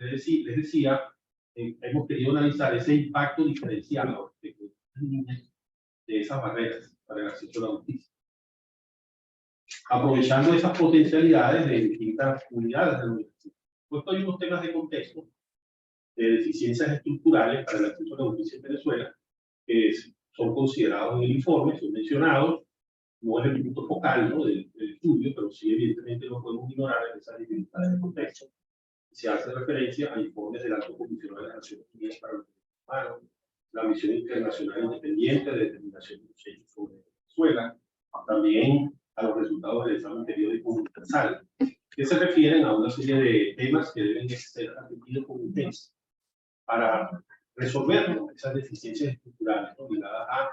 les decía, hemos querido analizar ese impacto diferenciado de esas barreras para el acceso a la justicia, aprovechando esas potencialidades de distintas unidades de la universidad. Puesto hay unos temas de contexto de deficiencias estructurales para el acceso a la justicia en Venezuela, que son considerados en el informe, son mencionados, no es el punto focal, ¿no?, del estudio, pero sí evidentemente no podemos ignorar esas dificultades de contexto. Se hace referencia a informes del Alto Comisionado de las Naciones Unidas para los Derechos Humanos, la Misión Internacional Independiente de Determinación de los Hechos sobre Venezuela, también a los resultados del examen periódico universal, que se refieren a una serie de temas que deben ser atendidos con urgencia para resolver, ¿no?, esas deficiencias estructurales, ¿no?, ligadas a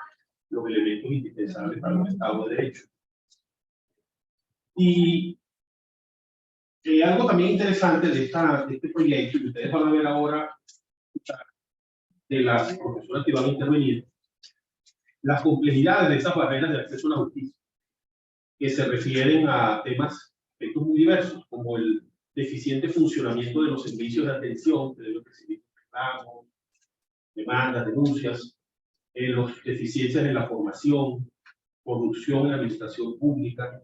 los elementos indispensables para un Estado de Derecho. Y algo también interesante de este proyecto, y ustedes van a ver ahora de las profesoras que van a intervenir, las complejidades de esas barreras de acceso a la justicia, que se refieren a temas, aspectos muy diversos, como el deficiente funcionamiento de los servicios de atención que deben recibir reclamos, demandas, denuncias, las deficiencias en la formación, corrupción en la administración pública,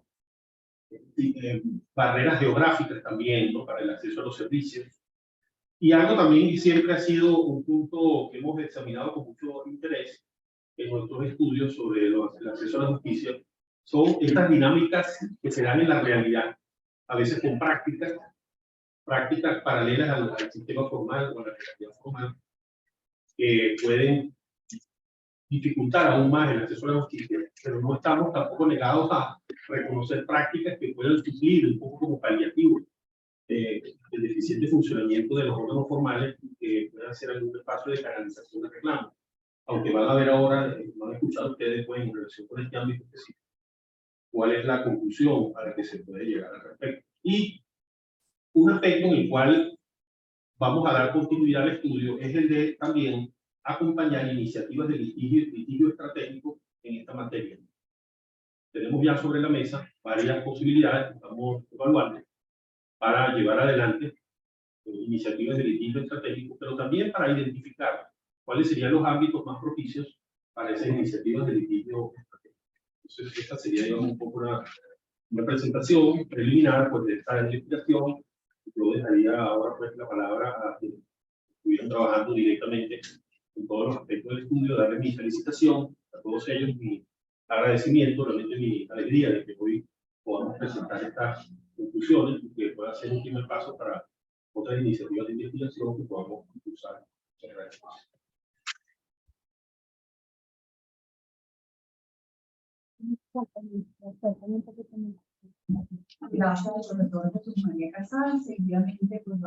barreras geográficas también, ¿no?, para el acceso a los servicios. Y algo también siempre ha sido un punto que hemos examinado con mucho interés en nuestros estudios sobre el acceso a la justicia, son estas dinámicas que se dan en la realidad, a veces con prácticas paralelas al sistema formal o a la realidad formal, que pueden dificultar aún más el acceso a la justicia, pero no estamos tampoco negados a reconocer prácticas que puedan suplir un poco como paliativo el deficiente funcionamiento de los órganos formales, que puedan hacer algún espacio de canalización de reclamos. Aunque van a ver ahora, van a escuchar ustedes pues, en relación con este ámbito específico, cuál es la conclusión a la que se puede llegar al respecto. Y un aspecto en el cual vamos a dar continuidad al estudio es el de también acompañar iniciativas de litigio estratégico en esta materia. Tenemos ya sobre la mesa varias posibilidades que estamos evaluando para llevar adelante iniciativas de litigio estratégico, pero también para identificar cuáles serían los ámbitos más propicios para esas iniciativas de litigio estratégico. Entonces, esta sería, digamos, un poco una presentación preliminar pues, de esta investigación. Yo dejaría ahora pues, la palabra a quienes estuvieron trabajando directamente en todos los aspectos del estudio, darles mi felicitación a todos ellos, mi agradecimiento, realmente mi alegría de que hoy podamos presentar estas conclusiones y que pueda ser un primer paso para otras iniciativas de investigación que podamos impulsar. Muchas gracias. Gracias, sobre todo, Jesús María Casal. Seguidamente, pues,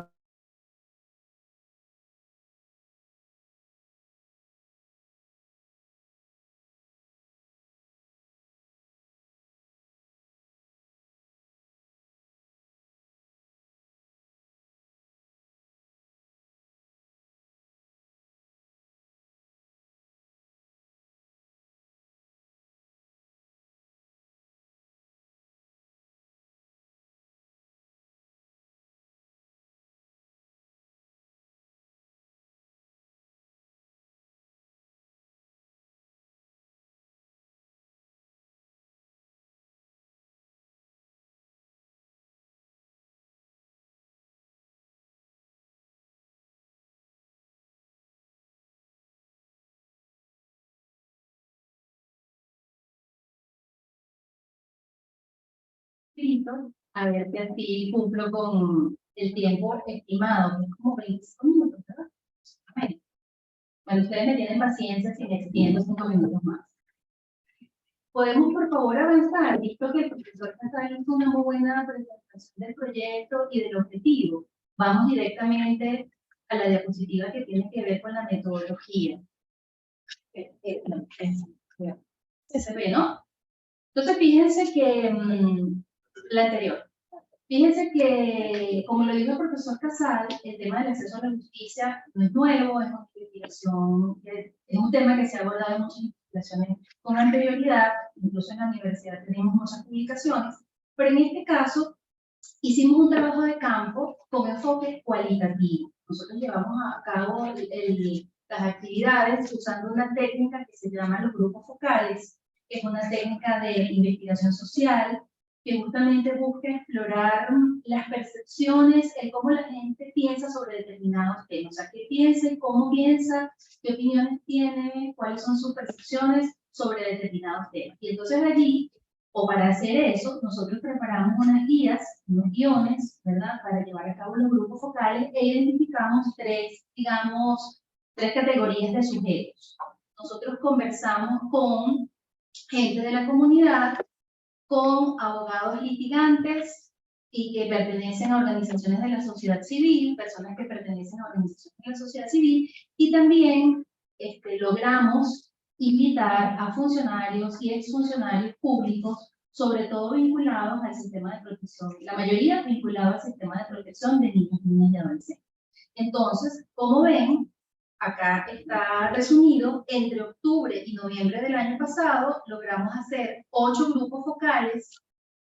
a ver si así cumplo con el tiempo estimado, que es como 25 minutos, ¿verdad? Bueno, ustedes me tienen paciencia si me extiendo 5 minutos más. ¿Podemos, por favor, avanzar? Visto que el profesor Casal hizo una muy buena presentación del proyecto y del objetivo, vamos directamente a la diapositiva que tiene que ver con la metodología. Se ve, ¿no? Entonces, fíjense que la anterior. Fíjense que, como lo dijo el profesor Casal, el tema del acceso a la justicia no es nuevo, es una investigación, es un tema que se ha abordado en muchas investigaciones con anterioridad, incluso en la universidad tenemos muchas publicaciones, pero en este caso hicimos un trabajo de campo con enfoque cualitativo. nosotros llevamos a cabo las actividades usando una técnica que se llama los grupos focales, que es una técnica de investigación social que justamente busca explorar las percepciones, el cómo la gente piensa sobre determinados temas, o sea, qué piensa, cómo piensa, qué opiniones tiene, cuáles son sus percepciones sobre determinados temas. Y entonces allí, o para hacer eso, nosotros preparamos unas guías, unos guiones, ¿verdad?, para llevar a cabo los grupos focales e identificamos tres categorías de sujetos. Nosotros conversamos con gente de la comunidad, con abogados litigantes y que pertenecen a organizaciones de la sociedad civil, personas que pertenecen a organizaciones de la sociedad civil, y también logramos invitar a funcionarios y exfuncionarios públicos, sobre todo vinculados al sistema de protección, la mayoría vinculados al sistema de protección de niños, niñas y adolescentes. Entonces, como ven, acá está resumido, entre octubre y noviembre del año pasado logramos hacer 8 grupos focales,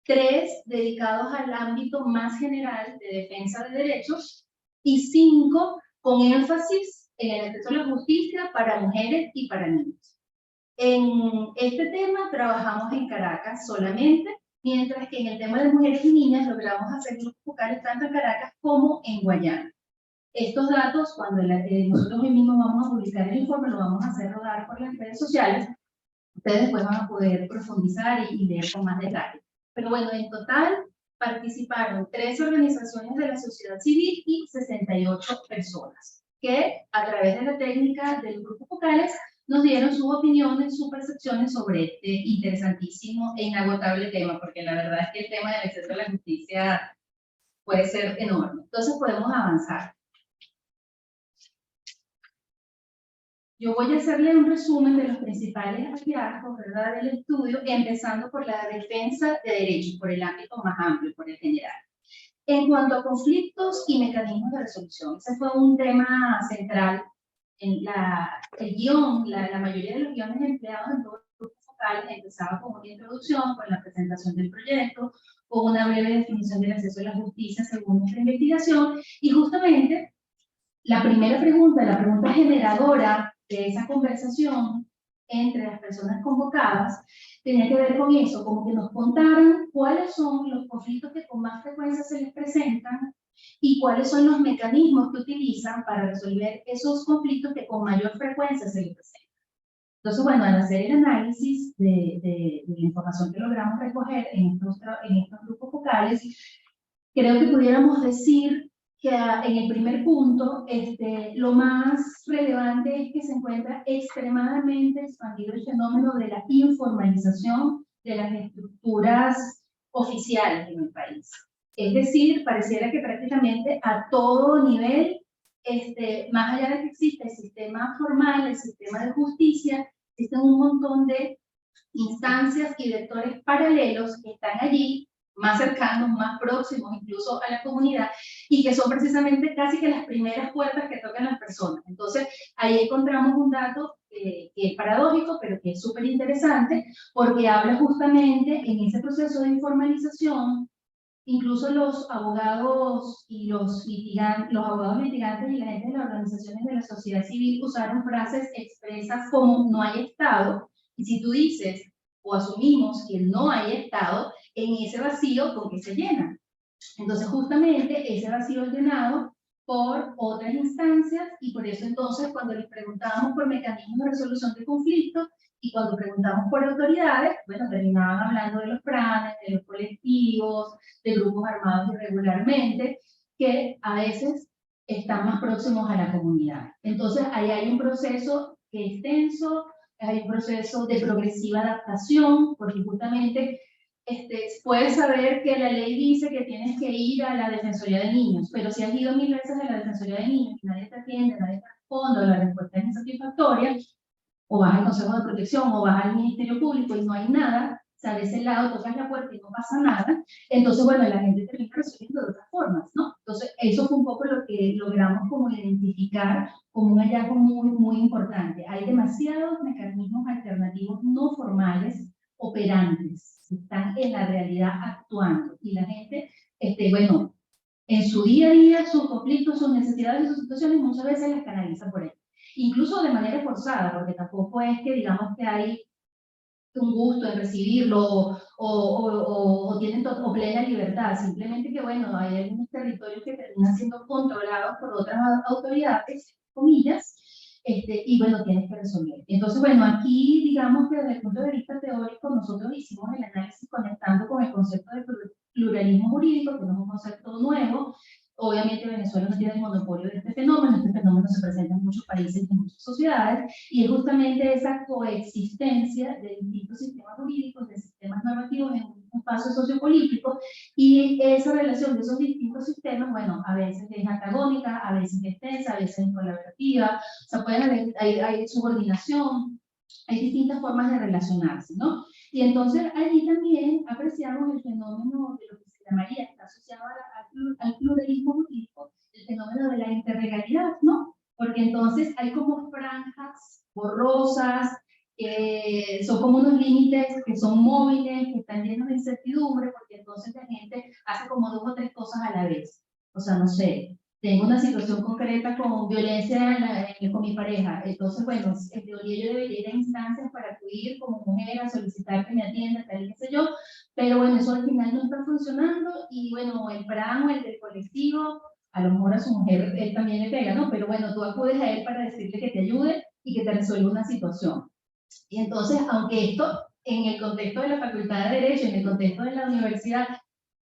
3 dedicados al ámbito más general de defensa de derechos y 5 con énfasis en el acceso a la justicia para mujeres y para niños. En este tema trabajamos en Caracas solamente, mientras que en el tema de mujeres y niñas logramos hacer grupos focales tanto en Caracas como en Guayana. Estos datos, cuando nosotros mismos vamos a publicar el informe, lo vamos a hacer rodar por las redes sociales, ustedes después van a poder profundizar y leer con más detalle. Pero bueno, en total participaron 13 organizaciones de la sociedad civil y 68 personas, que a través de la técnica de los grupos focales nos dieron sus opiniones, sus percepciones sobre este interesantísimo e inagotable tema, porque la verdad es que el tema del acceso a la justicia puede ser enorme. Entonces podemos avanzar. Yo voy a hacerle un resumen de los principales hallazgos, ¿verdad?, del estudio, empezando por la defensa de derechos, por el ámbito más amplio, por el general. En cuanto a conflictos y mecanismos de resolución, ese fue un tema central en el guión, la mayoría de los guiones empleados en todos los grupos focales empezaba con una introducción, con la presentación del proyecto, con una breve definición del acceso a la justicia según nuestra investigación, y justamente la primera pregunta, la pregunta generadora de esa conversación entre las personas convocadas, tenía que ver con eso, como que nos contaran cuáles son los conflictos que con más frecuencia se les presentan y cuáles son los mecanismos que utilizan para resolver esos conflictos que con mayor frecuencia se les presentan. Entonces, bueno, al hacer el análisis de la información que logramos recoger en estos grupos focales, creo que pudiéramos decir que en el primer punto, lo más relevante es que se encuentra extremadamente expandido el fenómeno de la informalización de las estructuras oficiales en el país. Es decir, pareciera que prácticamente a todo nivel, más allá de que existe el sistema formal, el sistema de justicia, existen un montón de instancias y vectores paralelos que están allí, más cercanos, más próximos incluso a la comunidad, y que son precisamente casi que las primeras puertas que tocan las personas. Entonces, ahí encontramos un dato que es paradójico, pero que es súper interesante, porque habla justamente en ese proceso de informalización. Incluso los abogados y los abogados litigantes y la gente de las organizaciones de la sociedad civil usaron frases expresas como no hay Estado, y si tú dices o asumimos que no hay Estado, en ese vacío, ¿con qué se llena? Entonces, justamente ese vacío es llenado por otras instancias, y por eso entonces cuando les preguntábamos por mecanismos de resolución de conflictos y cuando preguntamos por autoridades, bueno, terminaban hablando de los planes, de los colectivos, de grupos armados irregularmente, que a veces están más próximos a la comunidad. Entonces, ahí hay un proceso que es tenso, hay un proceso de progresiva adaptación, porque justamente puedes saber que la ley dice que tienes que ir a la Defensoría de Niños, pero si has ido 1000 veces a la Defensoría de Niños y nadie te atiende, nadie te responde, la respuesta es insatisfactoria, o vas al Consejo de Protección, o vas al Ministerio Público y no hay nada, sales del lado, tocas la puerta y no pasa nada, entonces, bueno, la gente termina resolviendo de otras formas, ¿no? Entonces, eso fue un poco lo que logramos como identificar como un hallazgo muy, muy importante. Hay demasiados mecanismos alternativos no formales operantes, están en la realidad actuando, y la gente, bueno, en su día a día, sus conflictos, sus necesidades y sus situaciones, muchas veces las canaliza por él. Incluso de manera forzada, porque tampoco es que digamos que hay un gusto en recibirlo o tienen o plena libertad, simplemente que bueno, hay algunos territorios que terminan siendo controlados por otras autoridades, comillas, y bueno, tienes que resolver. Entonces, bueno, aquí digamos que desde el punto de vista teórico nosotros hicimos el análisis conectando con el concepto de pluralismo jurídico, que no es un concepto nuevo. Obviamente Venezuela no tiene el monopolio de este fenómeno se presenta en muchos países y en muchas sociedades, y es justamente esa coexistencia de distintos sistemas jurídicos, de sistemas normativos en un espacio sociopolítico, y esa relación de esos distintos sistemas, bueno, a veces es antagónica, a veces es tensa, a veces es colaborativa, o sea, puede haber, hay subordinación, hay distintas formas de relacionarse, ¿no? Y entonces allí también apreciamos el fenómeno de lo que se llamaría, está asociado al pluralismo jurídico, el fenómeno de la interlegalidad, ¿no? Porque entonces hay como franjas borrosas, son como unos límites que son móviles, que están llenos de incertidumbre, porque entonces la gente hace como 2 o 3 cosas a la vez. O sea, no sé, tengo una situación concreta con violencia con mi pareja, entonces, bueno, en teoría yo debería ir a instancias para acudir como mujer a solicitar que me atienda, tal y qué sé yo, pero bueno, eso al final no está funcionando, y bueno, el PRAM o el del colectivo, a lo mejor a su mujer él también le pega, ¿no? Pero bueno, tú acudes a él para decirle que te ayude y que te resuelva una situación. Y entonces, aunque esto en el contexto de la Facultad de Derecho, en el contexto de la universidad,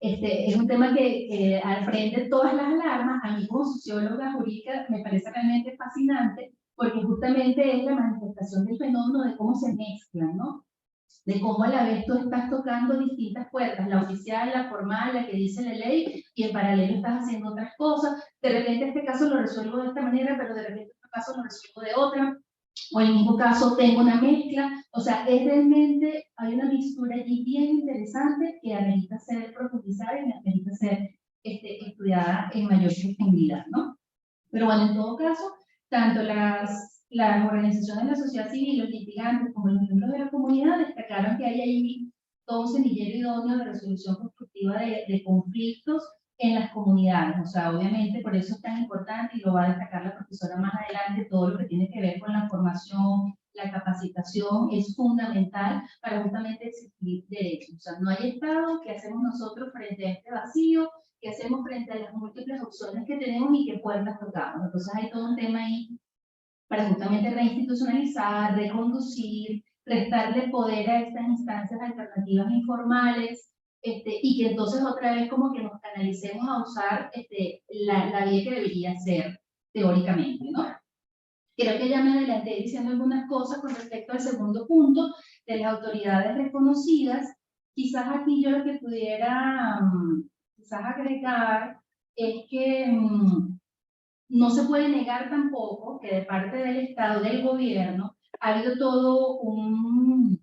es un tema que al frente todas las alarmas, a mí como socióloga jurídica me parece realmente fascinante, porque justamente es la manifestación del fenómeno de cómo se mezclan, ¿no? De cómo a la vez tú estás tocando distintas puertas, la oficial, la formal, la que dice la ley, y en paralelo estás haciendo otras cosas. De repente este caso lo resuelvo de esta manera, pero de repente este caso lo resuelvo de otra, o en el mismo caso tengo una mezcla. O sea, es realmente, hay una mixtura allí bien interesante que amerita ser profundizada y amerita ser estudiada en mayor profundidad, ¿no? Pero bueno, en todo caso, tanto las organizaciones de la sociedad civil, los litigantes, como los miembros de la comunidad destacaron que hay ahí todo un semillero idóneo de resolución constructiva de conflictos en las comunidades. O sea, obviamente por eso es tan importante, y lo va a destacar la profesora más adelante, todo lo que tiene que ver con la formación, la capacitación es fundamental para justamente exigir derechos. O sea, no hay Estado. ¿Qué hacemos nosotros frente a este vacío? ¿Qué hacemos frente a las múltiples opciones que tenemos y qué puertas tocamos? Entonces hay todo un tema ahí para justamente reinstitucionalizar, reconducir, restarle poder a estas instancias alternativas informales, y que entonces otra vez como que nos canalicemos a usar la vía que debería ser teóricamente, ¿no? Creo que ya me adelanté diciendo algunas cosas con respecto al segundo punto de las autoridades reconocidas. Quizás aquí yo lo que pudiera quizás agregar es que no se puede negar tampoco que de parte del Estado, del gobierno, ha habido todo un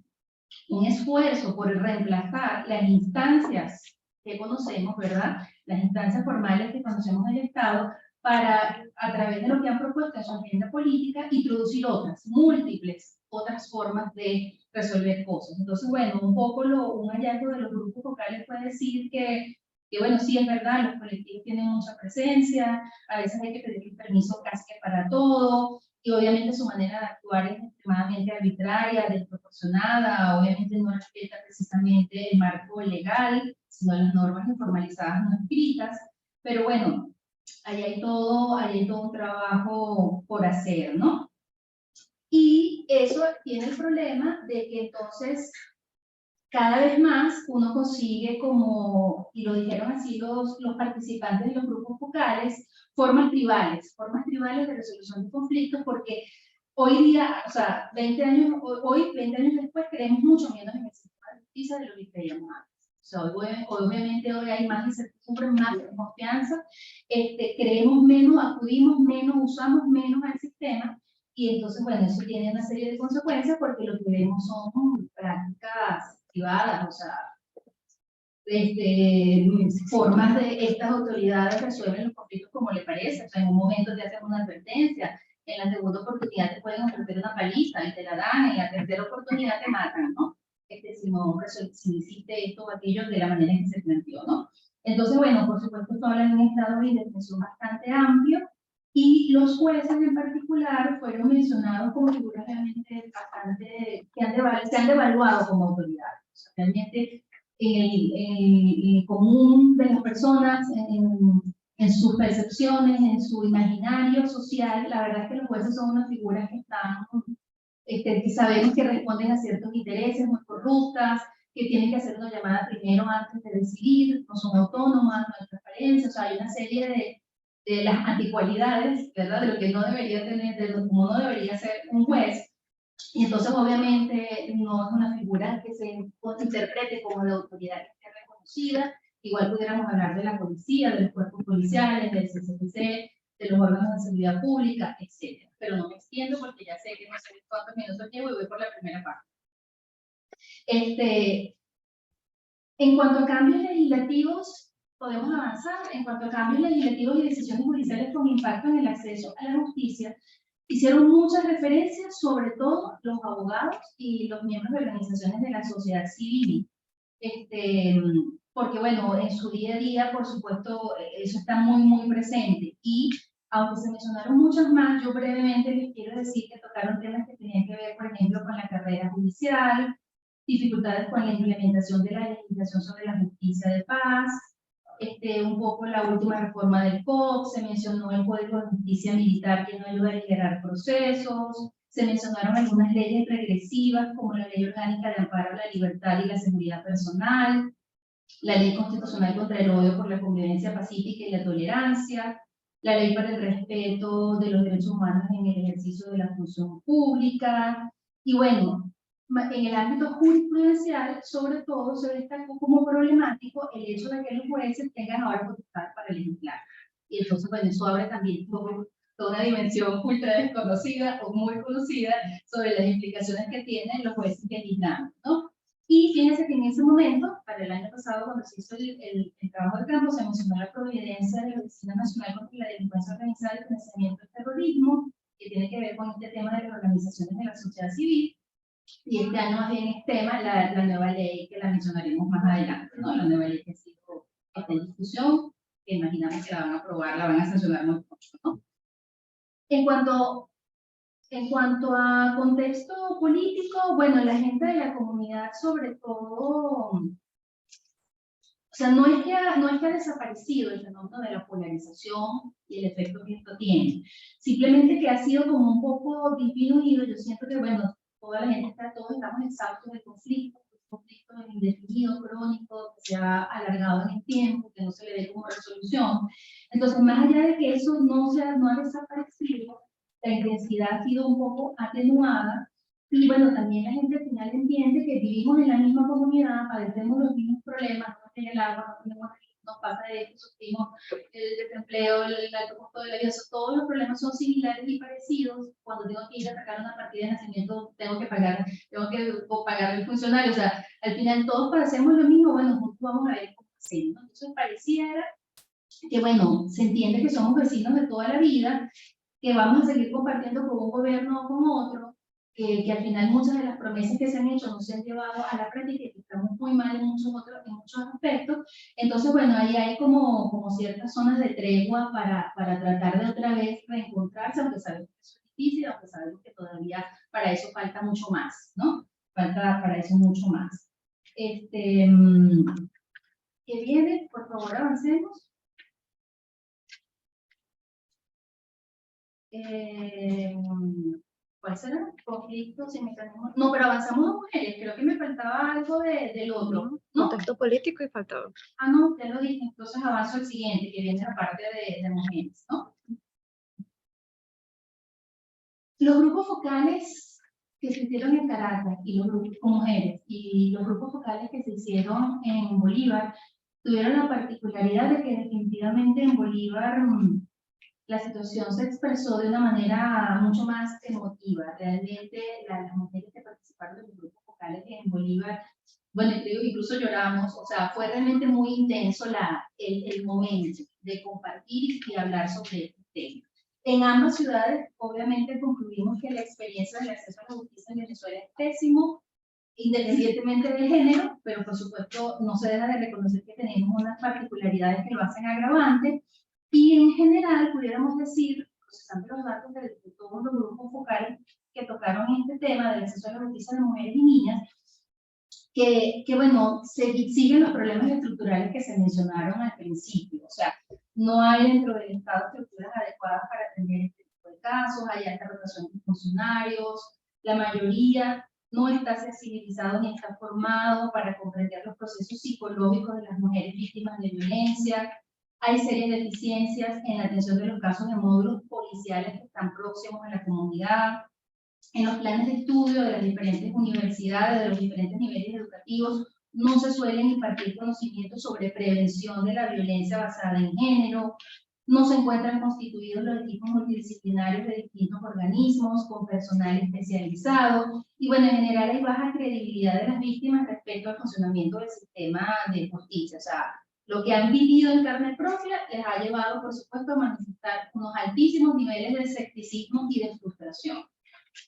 esfuerzo por reemplazar las instancias que conocemos, ¿verdad? Las instancias formales que conocemos del Estado, para, a través de lo que han propuesto en su agenda política, introducir otras, múltiples, otras formas de resolver cosas. Entonces, bueno, un poco un hallazgo de los grupos focales puede decir que bueno, sí es verdad, los colectivos tienen mucha presencia, a veces hay que pedir permiso casi que para todo, y obviamente su manera de actuar es extremadamente arbitraria, desproporcionada, obviamente no respeta precisamente el marco legal, sino las normas informalizadas no escritas, pero bueno, ahí hay todo un trabajo por hacer, ¿no? Y eso tiene el problema de que entonces cada vez más uno consigue como, y lo dijeron así los participantes de los grupos focales, formas tribales de resolución de conflictos, porque hoy día, o sea, 20 años después, creemos mucho menos en el sistema de justicia de lo que creíamos antes. O sea, obviamente hoy hay más incertidumbre, más desconfianza, creemos menos, acudimos menos, usamos menos al sistema, y entonces, bueno, eso tiene una serie de consecuencias, porque lo que vemos son prácticas privadas, o sea, formas de estas autoridades resuelven los conflictos como le parece. O sea, en un momento te hacen una advertencia, en la segunda oportunidad te pueden ofrecer una paliza y te la dan, en la tercera oportunidad te matan, ¿no? Si no hiciste esto o aquello de la manera en que se planteó, ¿no? Entonces, bueno, por supuesto, esto habla de un estado de indefensión bastante amplio, y los jueces en particular fueron mencionados como figuras realmente bastante, se han devaluado como autoridades. O sea, realmente en el común de las personas, en sus percepciones, en su imaginario social, la verdad es que los jueces son unas figuras que están, que sabemos que responden a ciertos intereses muy corruptas, que tienen que hacer una llamada primero antes de decidir, no son autónomas, no hay transparencia, o sea, hay una serie de las anticualidades, ¿verdad? De lo que no debería tener, de lo que no debería ser un juez. Y entonces, obviamente, no es una figura que se interprete como de autoridad que esté reconocida. Igual pudiéramos hablar de la policía, de los cuerpos policiales, del CCPC, de los órganos de seguridad pública, etc. Pero no me extiendo porque ya sé que no sé cuántos minutos llevo y voy por la primera parte. En cuanto a cambios legislativos, podemos avanzar. En cuanto a cambios legislativos y decisiones judiciales con impacto en el acceso a la justicia, hicieron muchas referencias, sobre todo los abogados y los miembros de organizaciones de la sociedad civil. Porque, bueno, en su día a día, por supuesto, eso está muy, muy presente. Y aunque se mencionaron muchas más, yo brevemente les quiero decir que tocaron temas que tenían que ver, por ejemplo, con la carrera judicial, dificultades con la implementación de la legislación sobre la justicia de paz, un poco la última reforma del COP, se mencionó el Código de Justicia Militar que no ayuda a liderar procesos, se mencionaron algunas leyes regresivas como la Ley Orgánica de Amparo a la Libertad y la Seguridad Personal, la Ley Constitucional contra el Odio por la Convivencia Pacífica y la Tolerancia, la Ley para el Respeto de los Derechos Humanos en el ejercicio de la función pública, y bueno, en el ámbito jurisprudencial, sobre todo, se destacó como problemático el hecho de que los jueces tengan ahora potestad para legislar. Y entonces, bueno, eso abre también toda una dimensión ultra desconocida o muy conocida sobre las implicaciones que tienen los jueces legislando, ¿no? Y fíjense que en ese momento, para el año pasado, cuando se hizo el trabajo de campo, se mencionó la providencia de la Oficina Nacional contra la Delincuencia Organizada y el Financiamiento del Terrorismo, que tiene que ver con este tema de las organizaciones de la sociedad civil. Y este año más bien es tema la nueva ley, que la mencionaremos más adelante, ¿no? La nueva ley que ha sido está en discusión, que imaginamos que la van a aprobar, la van a sancionar muy pronto, ¿no? En cuanto a contexto político, bueno, la gente de la comunidad, sobre todo, o sea, no es que ha desaparecido el fenómeno de la polarización y el efecto que esto tiene, simplemente que ha sido como un poco disminuido. Yo siento que, bueno, toda la gente todos estamos exhaustos del conflicto indefinido, crónico, que se ha alargado en el tiempo, que no se le dé como resolución. Entonces, más allá de que eso no ha desaparecido, la intensidad ha sido un poco atenuada, y bueno, también la gente al final entiende que vivimos en la misma comunidad, padecemos los mismos problemas, no tenemos el agua, no tenemos, nos pasa esto, sufrimos el desempleo, el alto costo de la vida, todos los problemas son similares y parecidos. Cuando tengo que ir a sacar una partida de nacimiento, tengo que pagar el funcionario, o sea, al final todos padecemos lo mismo, bueno, juntos vamos a ver cómo hacemos, ¿no? Entonces pareciera que, bueno, se entiende que somos vecinos de toda la vida, que vamos a seguir compartiendo con un gobierno o con otro, que al final muchas de las promesas que se han hecho no se han llevado a la práctica y que estamos muy mal en muchos aspectos. Entonces, bueno, ahí hay como ciertas zonas de tregua para tratar de otra vez reencontrarse, aunque sabemos que eso es difícil, aunque sabemos que todavía para eso falta mucho más, ¿no? Falta para eso mucho más. ¿Qué viene? Por favor, avancemos. ¿Cuál será? Conflictos y mecanismos. No, pero avanzamos a mujeres. Creo que me faltaba algo del otro. ¿No? Contexto político y faltaba. Ah, no, ya lo dije. Entonces avanzo al siguiente, que viene la parte de mujeres, ¿no? Los grupos focales que se hicieron en Caracas y los grupos con mujeres y los grupos focales que se hicieron en Bolívar tuvieron la particularidad de que definitivamente en Bolívar la situación se expresó de una manera mucho más emotiva. Realmente las mujeres que participaron en los grupos focales en Bolívar, bueno, incluso lloramos, o sea, fue realmente muy intenso el momento de compartir y hablar sobre este tema. En ambas ciudades, obviamente, concluimos que la experiencia del acceso a la justicia en Venezuela es pésimo. independientemente del género, pero por supuesto no se deja de reconocer que tenemos unas particularidades que lo hacen agravante, y en general pudiéramos decir, procesando los datos de todos los grupos focales que tocaron este tema del acceso a la justicia de mujeres y niñas, que bueno, siguen los problemas estructurales que se mencionaron al principio. O sea, no hay dentro del Estado estructuras adecuadas para atender este tipo de casos, hay alta rotación de funcionarios, la mayoría no está sensibilizado ni está formado para comprender los procesos psicológicos de las mujeres víctimas de violencia, hay serias deficiencias en la atención de los casos de módulos policiales que están próximos a la comunidad, en los planes de estudio de las diferentes universidades, de los diferentes niveles educativos, no se suelen impartir conocimientos sobre prevención de la violencia basada en género, no se encuentran constituidos los equipos multidisciplinarios de distintos organismos con personal especializado, y bueno, en general hay baja credibilidad de las víctimas respecto al funcionamiento del sistema de justicia. O sea, lo que han vivido en carne propia les ha llevado, por supuesto, a manifestar unos altísimos niveles de escepticismo y de frustración.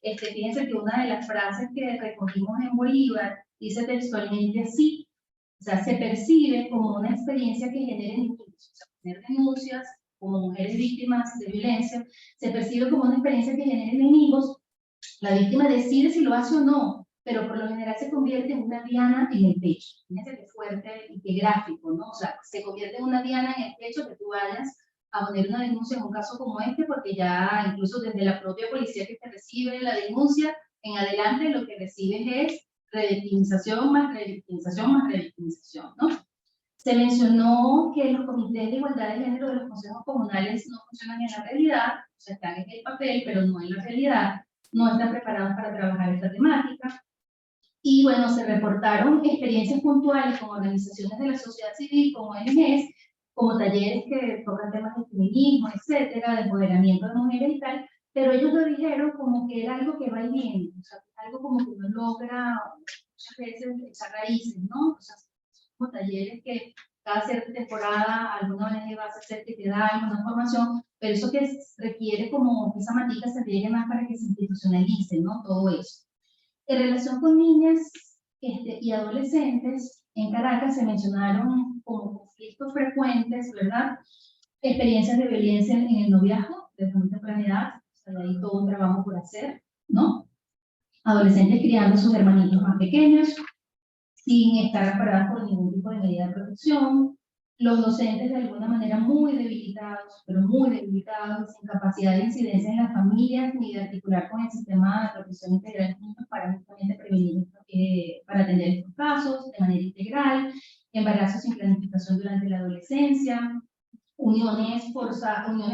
Fíjense que una de las frases que recogimos en Bolívar dice textualmente así: o sea, se percibe como una experiencia que genera enemigos. O sea, tener denuncias como mujeres víctimas de violencia, se percibe como una experiencia que genera enemigos. La víctima decide si lo hace o no, pero por lo general se convierte en una diana en el pecho. Fíjense qué fuerte y qué gráfico, ¿no? O sea, se convierte en una diana en el pecho que tú vayas a poner una denuncia en un caso como este, porque ya incluso desde la propia policía que te recibe la denuncia, en adelante lo que recibes es revictimización más revictimización más revictimización, ¿no? Se mencionó que los comités de igualdad de género de los consejos comunales no funcionan en la realidad, o sea, están en el papel, pero no en la realidad, no están preparados para trabajar esta temática. Y bueno, se reportaron experiencias puntuales con organizaciones de la sociedad civil, como ONGs, como talleres que tocan temas de feminismo, etcétera, de empoderamiento de mujeres y tal, pero ellos lo dijeron como que era algo que va y viene, o sea, algo como que no logra muchas veces echar raíces, ¿no? O sea, como talleres que cada cierta temporada alguna ONG va a hacer que te da alguna formación, pero eso que requiere como que esa matica se riegue más para que se institucionalice, ¿no? Todo eso. En relación con niñas y adolescentes, en Caracas se mencionaron como conflictos frecuentes, ¿verdad? Experiencias de violencia en el noviazgo, desde muy temprana edad, o sea, de ahí todo un trabajo por hacer, ¿no? Adolescentes criando a sus hermanitos más pequeños, sin estar amparadas por ningún tipo de medida de protección, los docentes de alguna manera muy debilitados, pero muy debilitados, sin capacidad de incidencia en las familias, ni de articular con el sistema de protección integral de niños para justamente prevenir, para atender estos casos de manera integral, embarazos sin planificación durante la adolescencia, uniones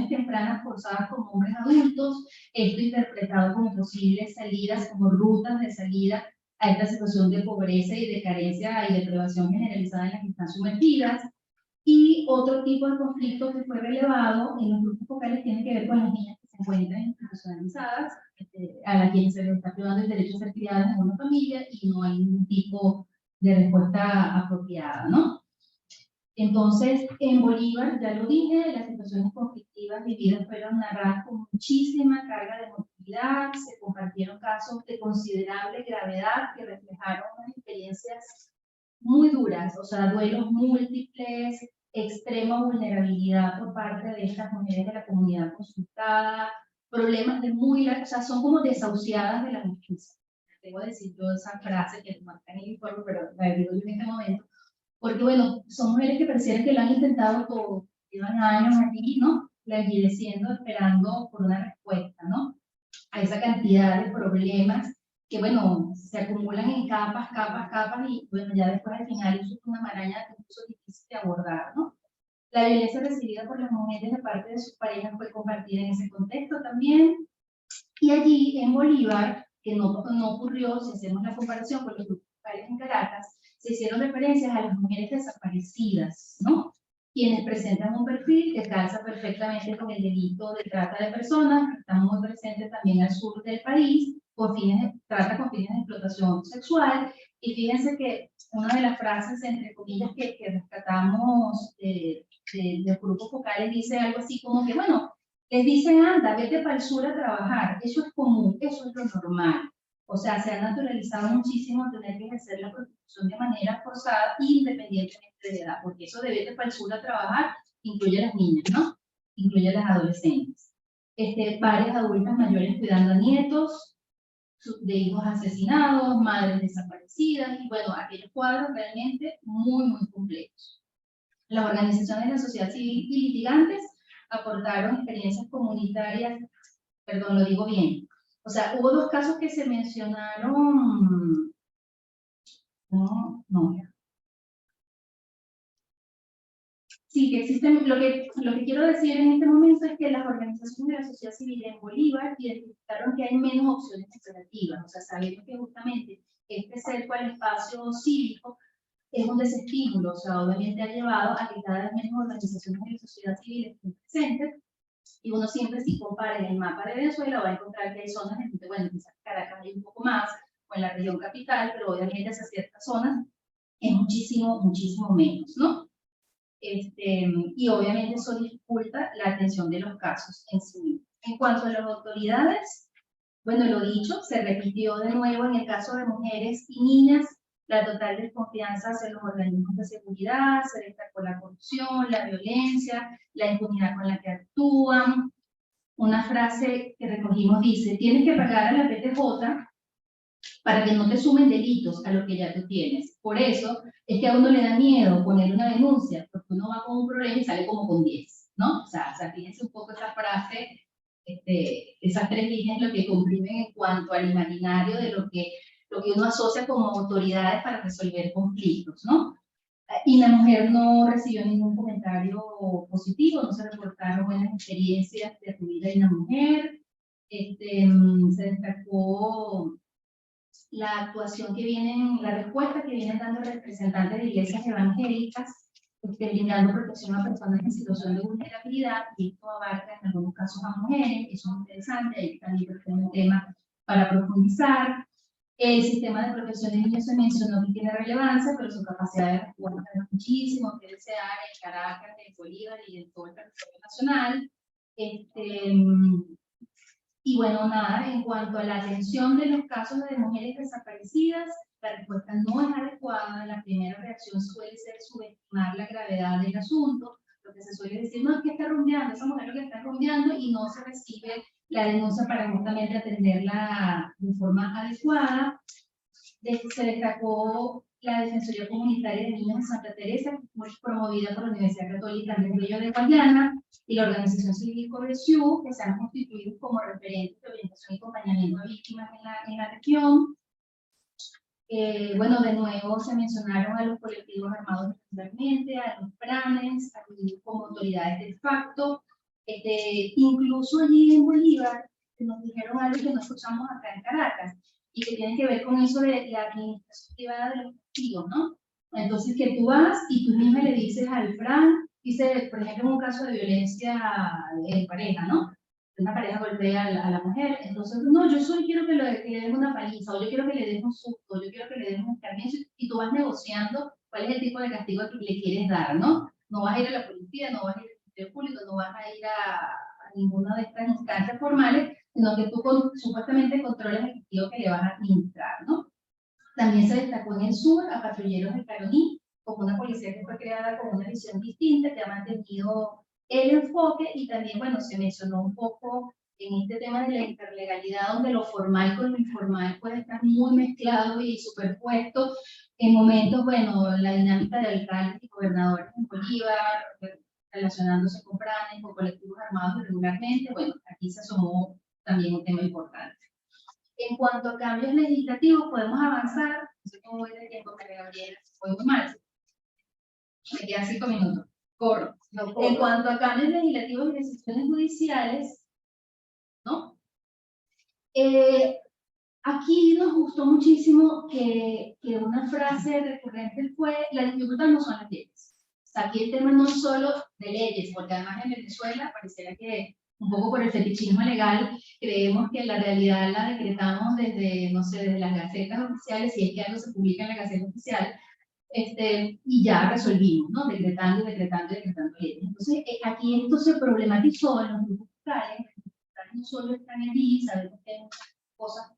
tempranas forzadas con hombres adultos, esto interpretado como posibles salidas, como rutas de salida a esta situación de pobreza y de carencia y de privación generalizada en la que están sumergidas. Y otro tipo de conflicto que fue relevado en los grupos focales tiene que ver con las niñas que se encuentran institucionalizadas, a las quienes se les está privando el derecho a ser criadas en una familia y no hay ningún tipo de respuesta apropiada, ¿no? Entonces, en Bolívar, ya lo dije, las situaciones conflictivas vividas fueron narradas con muchísima carga de emotividad, se compartieron casos de considerable gravedad que reflejaron unas experiencias muy duras, o sea, duelos múltiples, extrema vulnerabilidad por parte de estas mujeres de la comunidad consultada, problemas de o sea, son como desahuciadas de la justicia. Tengo que decir yo esa frase que marca en el informe, pero la digo yo en este momento, porque bueno, son mujeres que parecieran que lo han intentado todo, llevan años aquí, ¿no? Languideciendo, esperando por una respuesta, ¿no? A esa cantidad de problemas que, bueno, se acumulan en capas, capas, capas, y bueno, ya después al final eso es una maraña que incluso difícil de abordar, ¿no? La violencia recibida por las mujeres de parte de sus parejas fue compartida en ese contexto también, y allí en Bolívar, que no ocurrió, si hacemos la comparación con los grupos locales en Caracas, se hicieron referencias a las mujeres desaparecidas, ¿no? Quienes presentan un perfil que calza perfectamente con el delito de trata de personas, que están muy presentes también al sur del país, trata con fines de explotación sexual. Y fíjense que una de las frases, entre comillas, que rescatamos de los grupos focales dice algo así como que, bueno, les dicen, anda, vete para el sur a trabajar, eso es común, eso es lo normal. O sea, se ha naturalizado muchísimo tener que ejercer la prostitución de manera forzada, independientemente de edad, porque eso de vete para el sur a trabajar incluye a las niñas, ¿no? Incluye a las adolescentes. Varias adultas mayores cuidando a nietos, de hijos asesinados, madres desaparecidas, y bueno, aquellos cuadros realmente muy, muy complejos. Las organizaciones de la sociedad civil y litigantes aportaron experiencias comunitarias, perdón, lo digo bien. O sea, hubo dos casos que se mencionaron, Sí, que existen, lo que quiero decir en este momento es que las organizaciones de la sociedad civil en Bolívar identificaron que hay menos opciones alternativas. O sea, sabemos que justamente este cerco al espacio cívico es un desestímulo, o sea, obviamente ha llevado a que cada vez menos organizaciones de la sociedad civil estén presentes. Y uno siempre, si compara en el mapa de Venezuela, va a encontrar que hay zonas en que, bueno, quizás Caracas hay un poco más, o en la región capital, pero obviamente esas ciertas zonas es muchísimo, muchísimo menos, ¿no? Y obviamente eso dificulta la atención de los casos en sí. En cuanto a las autoridades, bueno, lo dicho, se repitió de nuevo en el caso de mujeres y niñas, la total desconfianza hacia los organismos de seguridad, se destacó la corrupción, la violencia, la impunidad con la que actúan. Una frase que recogimos dice, tienes que pagar a la PTJ para que no te sumen delitos a lo que ya tú tienes. Por eso es que a uno le da miedo poner una denuncia, porque uno va con un problema y sale como con 10, ¿no? O sea fíjense un poco esa frase, esas tres líneas lo que comprimen en cuanto al imaginario de lo que uno asocia como autoridades para resolver conflictos, ¿no? Y la mujer no recibió ningún comentario positivo, no se reportaron buenas experiencias de acudir a una mujer. Se destacó la actuación que vienen, la respuesta que vienen dando representantes de iglesias evangélicas, brindando protección a personas en situación de vulnerabilidad, y esto abarca en algunos casos a mujeres, eso es interesante, ahí también es un tema para profundizar. El sistema de protección de niños se mencionó que tiene relevancia, pero su capacidad de respuesta es muchísimo, que desear en Caracas, en Bolívar y en todo el territorio nacional. Y bueno, nada, en cuanto a la atención de los casos de mujeres desaparecidas, la respuesta no es adecuada. La primera reacción suele ser subestimar la gravedad del asunto. Lo que se suele decir, no, es que está rumbeando, esa mujer lo que está rumbeando, y no se recibe la denuncia para justamente atenderla de forma adecuada. Se destacó la Defensoría Comunitaria de Niños de Santa Teresa, que fue promovida por la Universidad Católica Andrés Bello de Guayana, y la organización civil Coverciú, que se han constituido como referentes de orientación y acompañamiento a víctimas en la región. Bueno, de nuevo se mencionaron a los colectivos armados regularmente, a los planes, como autoridades de facto. Incluso allí en Bolívar nos dijeron algo que no escuchamos acá en Caracas, y que tiene que ver con eso de la administración privada de los testigos, ¿no? Entonces, que tú vas y tú misma le dices al Fran, dice, por ejemplo, en un caso de violencia en pareja, ¿no? Una pareja golpea a la mujer, entonces, no, yo solo quiero que le den una paliza, o yo quiero que le den un susto, yo quiero que le den un escarmiento, y tú vas negociando cuál es el tipo de castigo que le quieres dar, ¿no? No vas a ir a la policía, no vas a ir al Ministerio Público, no vas a ir a ninguna de estas instancias formales, sino que tú supuestamente controles el castigo que le vas a administrar, ¿no? También se destacó en el sur a patrulleros de Caroní, como una policía que fue creada con una visión distinta, que ha mantenido el enfoque, y también, bueno, se mencionó un poco en este tema de la interlegalidad, donde lo formal con lo informal puede estar muy mezclado y superpuesto. En momentos, bueno, la dinámica de alcaldes y gobernadores en Bolívar, relacionándose con planes, con colectivos armados regularmente, bueno, aquí se asomó también un tema importante. En cuanto a cambios legislativos, podemos avanzar. No sé cómo voy de tiempo, María Gabriela, voy muy mal. Me quedan 5 minutos. Corro. No, corro. En cuanto a cambios legislativos y decisiones judiciales, ¿no? Aquí nos gustó muchísimo que una frase recurrente fue: la dificultad no son las leyes. O sea, aquí el tema no es solo de leyes, porque además en Venezuela pareciera que un poco por el fetichismo legal, creemos que la realidad la decretamos desde, no sé, desde las gacetas oficiales, si es que algo se publica en la gaceta oficial, y ya resolvimos, ¿no? Decretando leyes. Entonces, aquí esto se problematizó en los grupos locales. Los grupos locales no solo están allí, sabemos que hay muchas cosas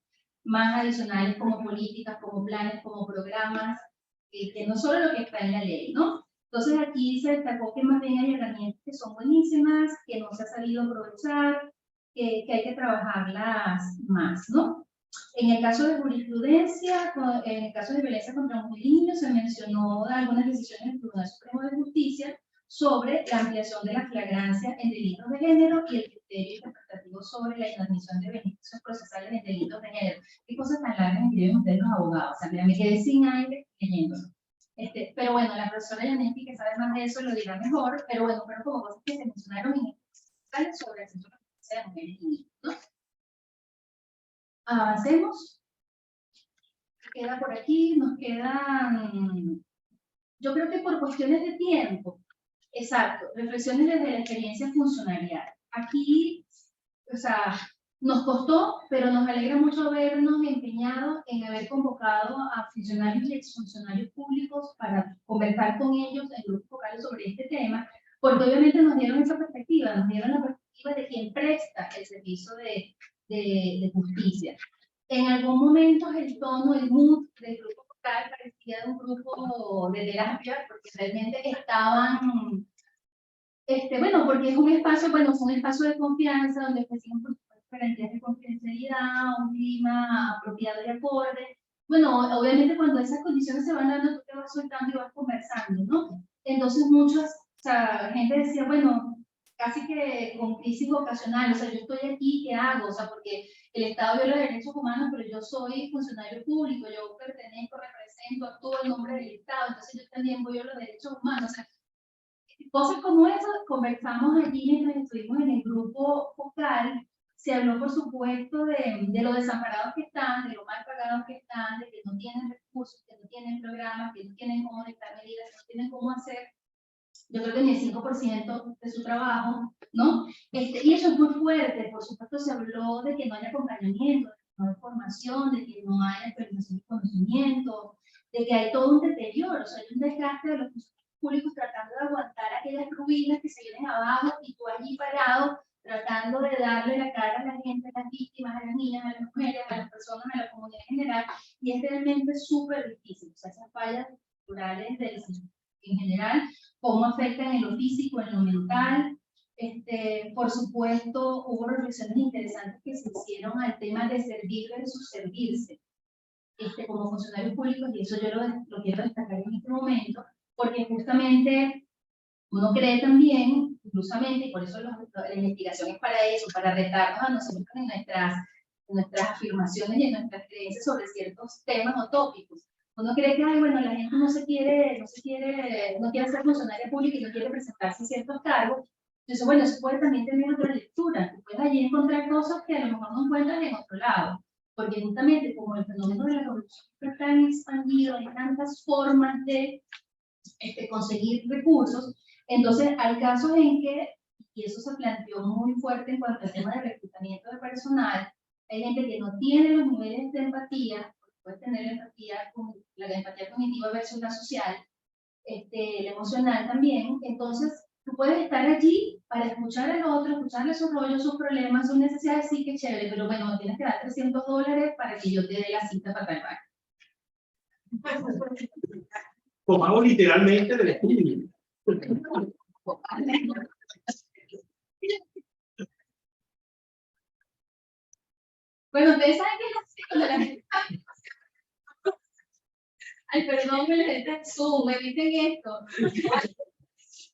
más adicionales como políticas, como planes, como programas, que no solo lo que está en la ley, ¿no? Entonces aquí se destacó que más bien hay herramientas que son buenísimas, que no se ha sabido aprovechar, que hay que trabajarlas más, ¿no? En el caso de jurisprudencia, en el caso de violencia contra mujer y niños, se mencionó algunas decisiones del Tribunal Supremo de Justicia sobre la ampliación de la flagrancia en delitos de género y el criterio interpretativo sobre la inadmisión de beneficios procesales en delitos de género. Qué cosas tan largas escriben ustedes los abogados. O sea, mira, me quedé sin aire leyéndolo. Pero bueno, la profesora Yanetti, que sabe más de eso, lo dirá mejor, pero bueno, fueron como cosas que se mencionaron en sobre el acceso a la justicia de mujeres y niños, ¿no? Avancemos. Queda por aquí, nos quedan, yo creo que por cuestiones de tiempo, exacto, reflexiones desde la experiencia funcionarial. Aquí, o sea, nos costó, pero nos alegra mucho habernos empeñado en haber convocado a funcionarios y exfuncionarios públicos para conversar con ellos en grupos focales sobre este tema, porque obviamente nos dieron esa perspectiva, nos dieron la perspectiva de quien presta el servicio de justicia. En algún momento el tono, el mood del grupo focal parecía de un grupo de terapia, porque realmente estaban, bueno, porque es un espacio, bueno, es un espacio de confianza donde ofrecimos garantías de confidencialidad, un clima apropiado y acorde. Bueno, obviamente cuando esas condiciones se van dando, tú te vas soltando y vas conversando, ¿no? Entonces muchas, o sea, gente decía, bueno, casi que con crisis vocacional, o sea, yo estoy aquí, ¿qué hago? O sea, porque el Estado viola los derechos humanos, pero yo soy funcionario público, yo pertenezco, represento, actúo en nombre del Estado, entonces yo también violo los derechos humanos. O sea, cosas como eso conversamos allí mientras estuvimos en el grupo focal. Se habló, por supuesto, de lo desamparados que están, de lo mal pagados que están, de que no tienen recursos, que no tienen programas, que no tienen cómo dictar medidas, que no tienen cómo hacer, yo creo que ni el 5% de su trabajo, ¿no? Y eso es muy fuerte. Por supuesto, se habló de que no hay acompañamiento, de que no hay formación, de que no hay actualización de conocimiento, de que hay todo un deterioro, o sea, hay un desgaste de los públicos tratando de aguantar aquellas ruinas que se vienen abajo y tú allí parado tratando de darle la cara a la gente, a las víctimas, a las niñas, a las mujeres, a las personas, a la comunidad en general, y es realmente súper difícil. O sea, esas fallas culturales del sistema en general, cómo afectan en lo físico, en lo mental. Por supuesto, hubo reflexiones interesantes que se hicieron al tema de servir versus servirse, como funcionarios públicos, y eso yo lo quiero destacar en este momento, porque justamente uno cree también, inclusamente, y por eso la investigación es para eso, para retarnos a nosotros en nuestras afirmaciones y en nuestras creencias sobre ciertos temas o tópicos. Uno cree que, ay, bueno, la gente no quiere ser funcionaria pública y no quiere presentarse en ciertos cargos. Entonces, bueno, eso puede también tener otra lectura. Tú puedes allí encontrar cosas que a lo mejor no encuentras en otro lado. Porque justamente como el fenómeno de la corrupción está tan expandido, hay tantas formas de conseguir recursos, entonces hay casos en que, y eso se planteó muy fuerte en cuanto al tema de reclutamiento de personal, hay gente que no tiene los niveles de empatía, puede tener la empatía cognitiva versus la social, la emocional también, entonces tú puedes estar allí para escuchar al otro, escucharle sus rollos, sus problemas, sus necesidades, sí que chévere, pero bueno, me tienes que dar $300 para que yo te dé la cita para tal baño. Tomamos literalmente del estudio. Bueno, ustedes saben que la gente... Ay, perdón, me gente Zoom, me dicen esto.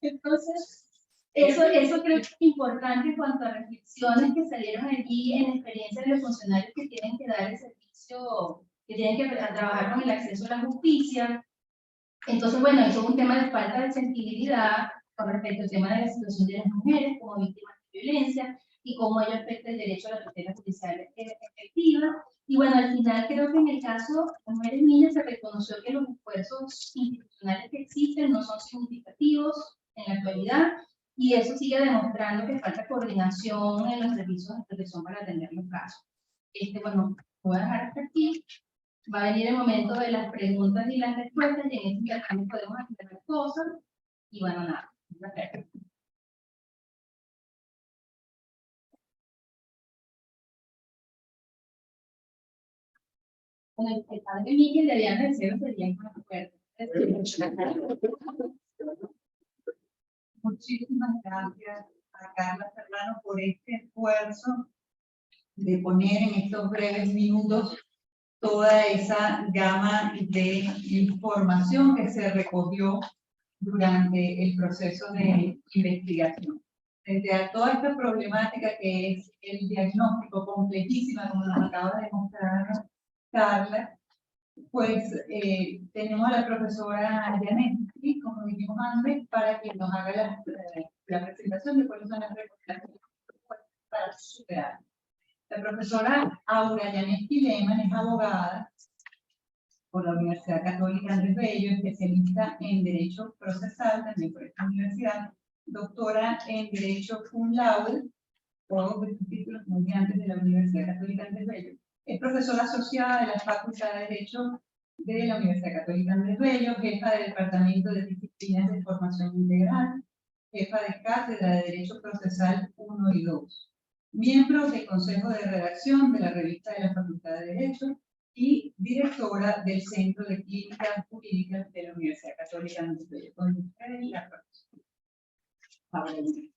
Entonces, eso creo que es importante en cuanto a reflexiones que salieron allí en experiencia de los funcionarios que tienen que dar el servicio, que tienen que trabajar con el acceso a la justicia. Entonces, bueno, eso es un tema de falta de sensibilidad con respecto al tema de la situación de las mujeres como víctimas de violencia y cómo ello afecta el derecho a la tutela judicial efectiva. Y bueno, al final creo que en el caso de mujeres y niñas se reconoció que los esfuerzos institucionales que existen no son significativos en la actualidad y eso sigue demostrando que falta coordinación en los servicios de protección para atender los casos. Bueno, voy a dejar hasta aquí. Va a venir el momento de las preguntas y las respuestas y en este intercambio podemos hacer cosas y bueno, nada. Bueno, el padre Miguel de Diana del Cielo sería más fuerte. Muchísimas gracias a Carla Serrano por este esfuerzo de poner en estos breves minutos toda esa gama de información que se recogió durante el proceso de investigación. Frente a toda esta problemática que es el diagnóstico complejísima, como nos acaba de mostrar Carla, pues tenemos a la profesora Janet, ¿sí? Como dijimos antes, para que nos haga la presentación de cuáles son las recomendaciones para superar. La profesora Aura Yanet Lehmann es abogada por la Universidad Católica Andrés Bello, especialista en Derecho Procesal, también por esta universidad, doctora en Derecho Cum Laude, todos estos títulos muy antes de la Universidad Católica Andrés Bello. Es profesora asociada de la Facultad de Derecho de la Universidad Católica Andrés Bello, jefa del Departamento de Disciplinas de Formación Integral, jefa de Cátedra de Derecho Procesal 1 y 2. Miembro del Consejo de Redacción de la Revista de la Facultad de Derecho y directora del Centro de Clínicas Jurídicas de la Universidad Católica Andrés Bello. Con ustedes, la profesora Aura Yanet.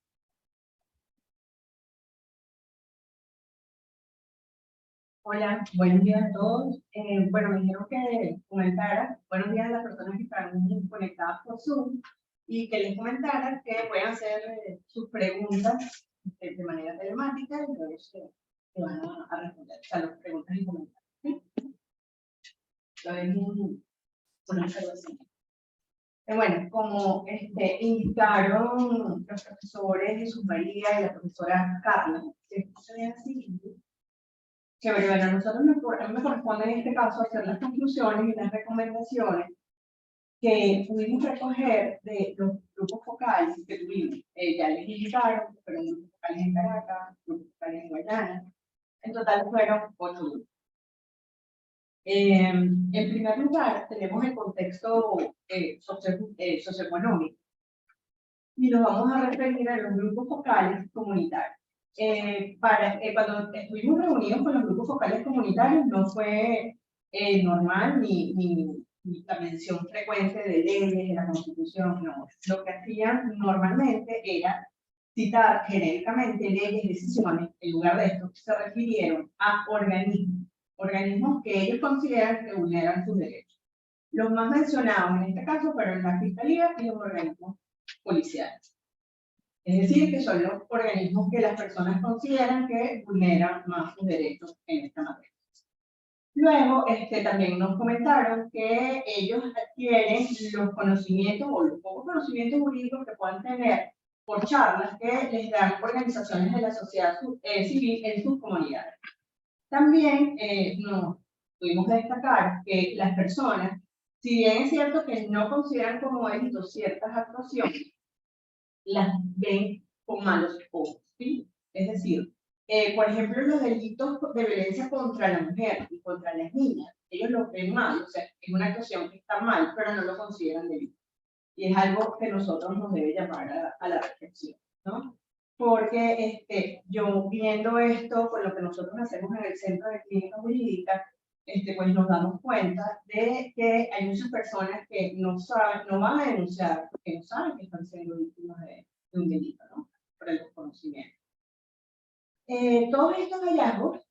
Hola, buenos días a todos. Bueno, me dijeron que comentara, buenos días a las personas que están conectadas por Zoom, y que les comentara que pueden hacer sus preguntas de manera telemática y luego se van a responder, o sea, las preguntas y comentarios. ¿Sí? Entonces, una observación. Bueno, como indicaron los profesores Jesús María y la profesora Carla, que se ve así, que bueno, a nosotros a mí me corresponde en este caso hacer las conclusiones y las recomendaciones que pudimos recoger de los grupos focales que tuvimos. Ya les indicaron que fueron grupos focales en Caracas, grupos focales en Guayana. En total fueron 8 grupos. En primer lugar, tenemos el contexto socioeconómico y nos vamos a referir a los grupos focales comunitarios. Cuando estuvimos reunidos con los grupos focales comunitarios no fue normal ni la mención frecuente de leyes, de la Constitución, no. Lo que hacían normalmente era citar genéricamente leyes y decisiones. En lugar de esto, se refirieron a organismos que ellos consideran que vulneran sus derechos. Los más mencionados en este caso fueron la Fiscalía y los organismos policiales. Es decir, que son los organismos que las personas consideran que vulneran más sus derechos en esta materia. Luego, también nos comentaron que ellos adquieren los conocimientos o los pocos conocimientos jurídicos que puedan tener por charlas que les dan organizaciones de la sociedad civil en sus comunidades. También nos tuvimos que destacar que las personas, si bien es cierto que no consideran como delitos ciertas actuaciones, las ven con malos ojos, ¿sí? Es decir, por ejemplo, los delitos de violencia contra la mujer y contra las niñas, ellos lo ven mal, o sea, es una actuación que está mal, pero no lo consideran delito. Y es algo que nosotros nos debe llamar a la reflexión, ¿no? Porque yo viendo esto, con lo que nosotros hacemos en el Centro de Clínica Jurídica, pues nos damos cuenta de que hay muchas personas que no saben, no van a denunciar, porque no saben que están siendo víctimas de un delito, ¿no? Por el desconocimiento. Todos estos hallazgos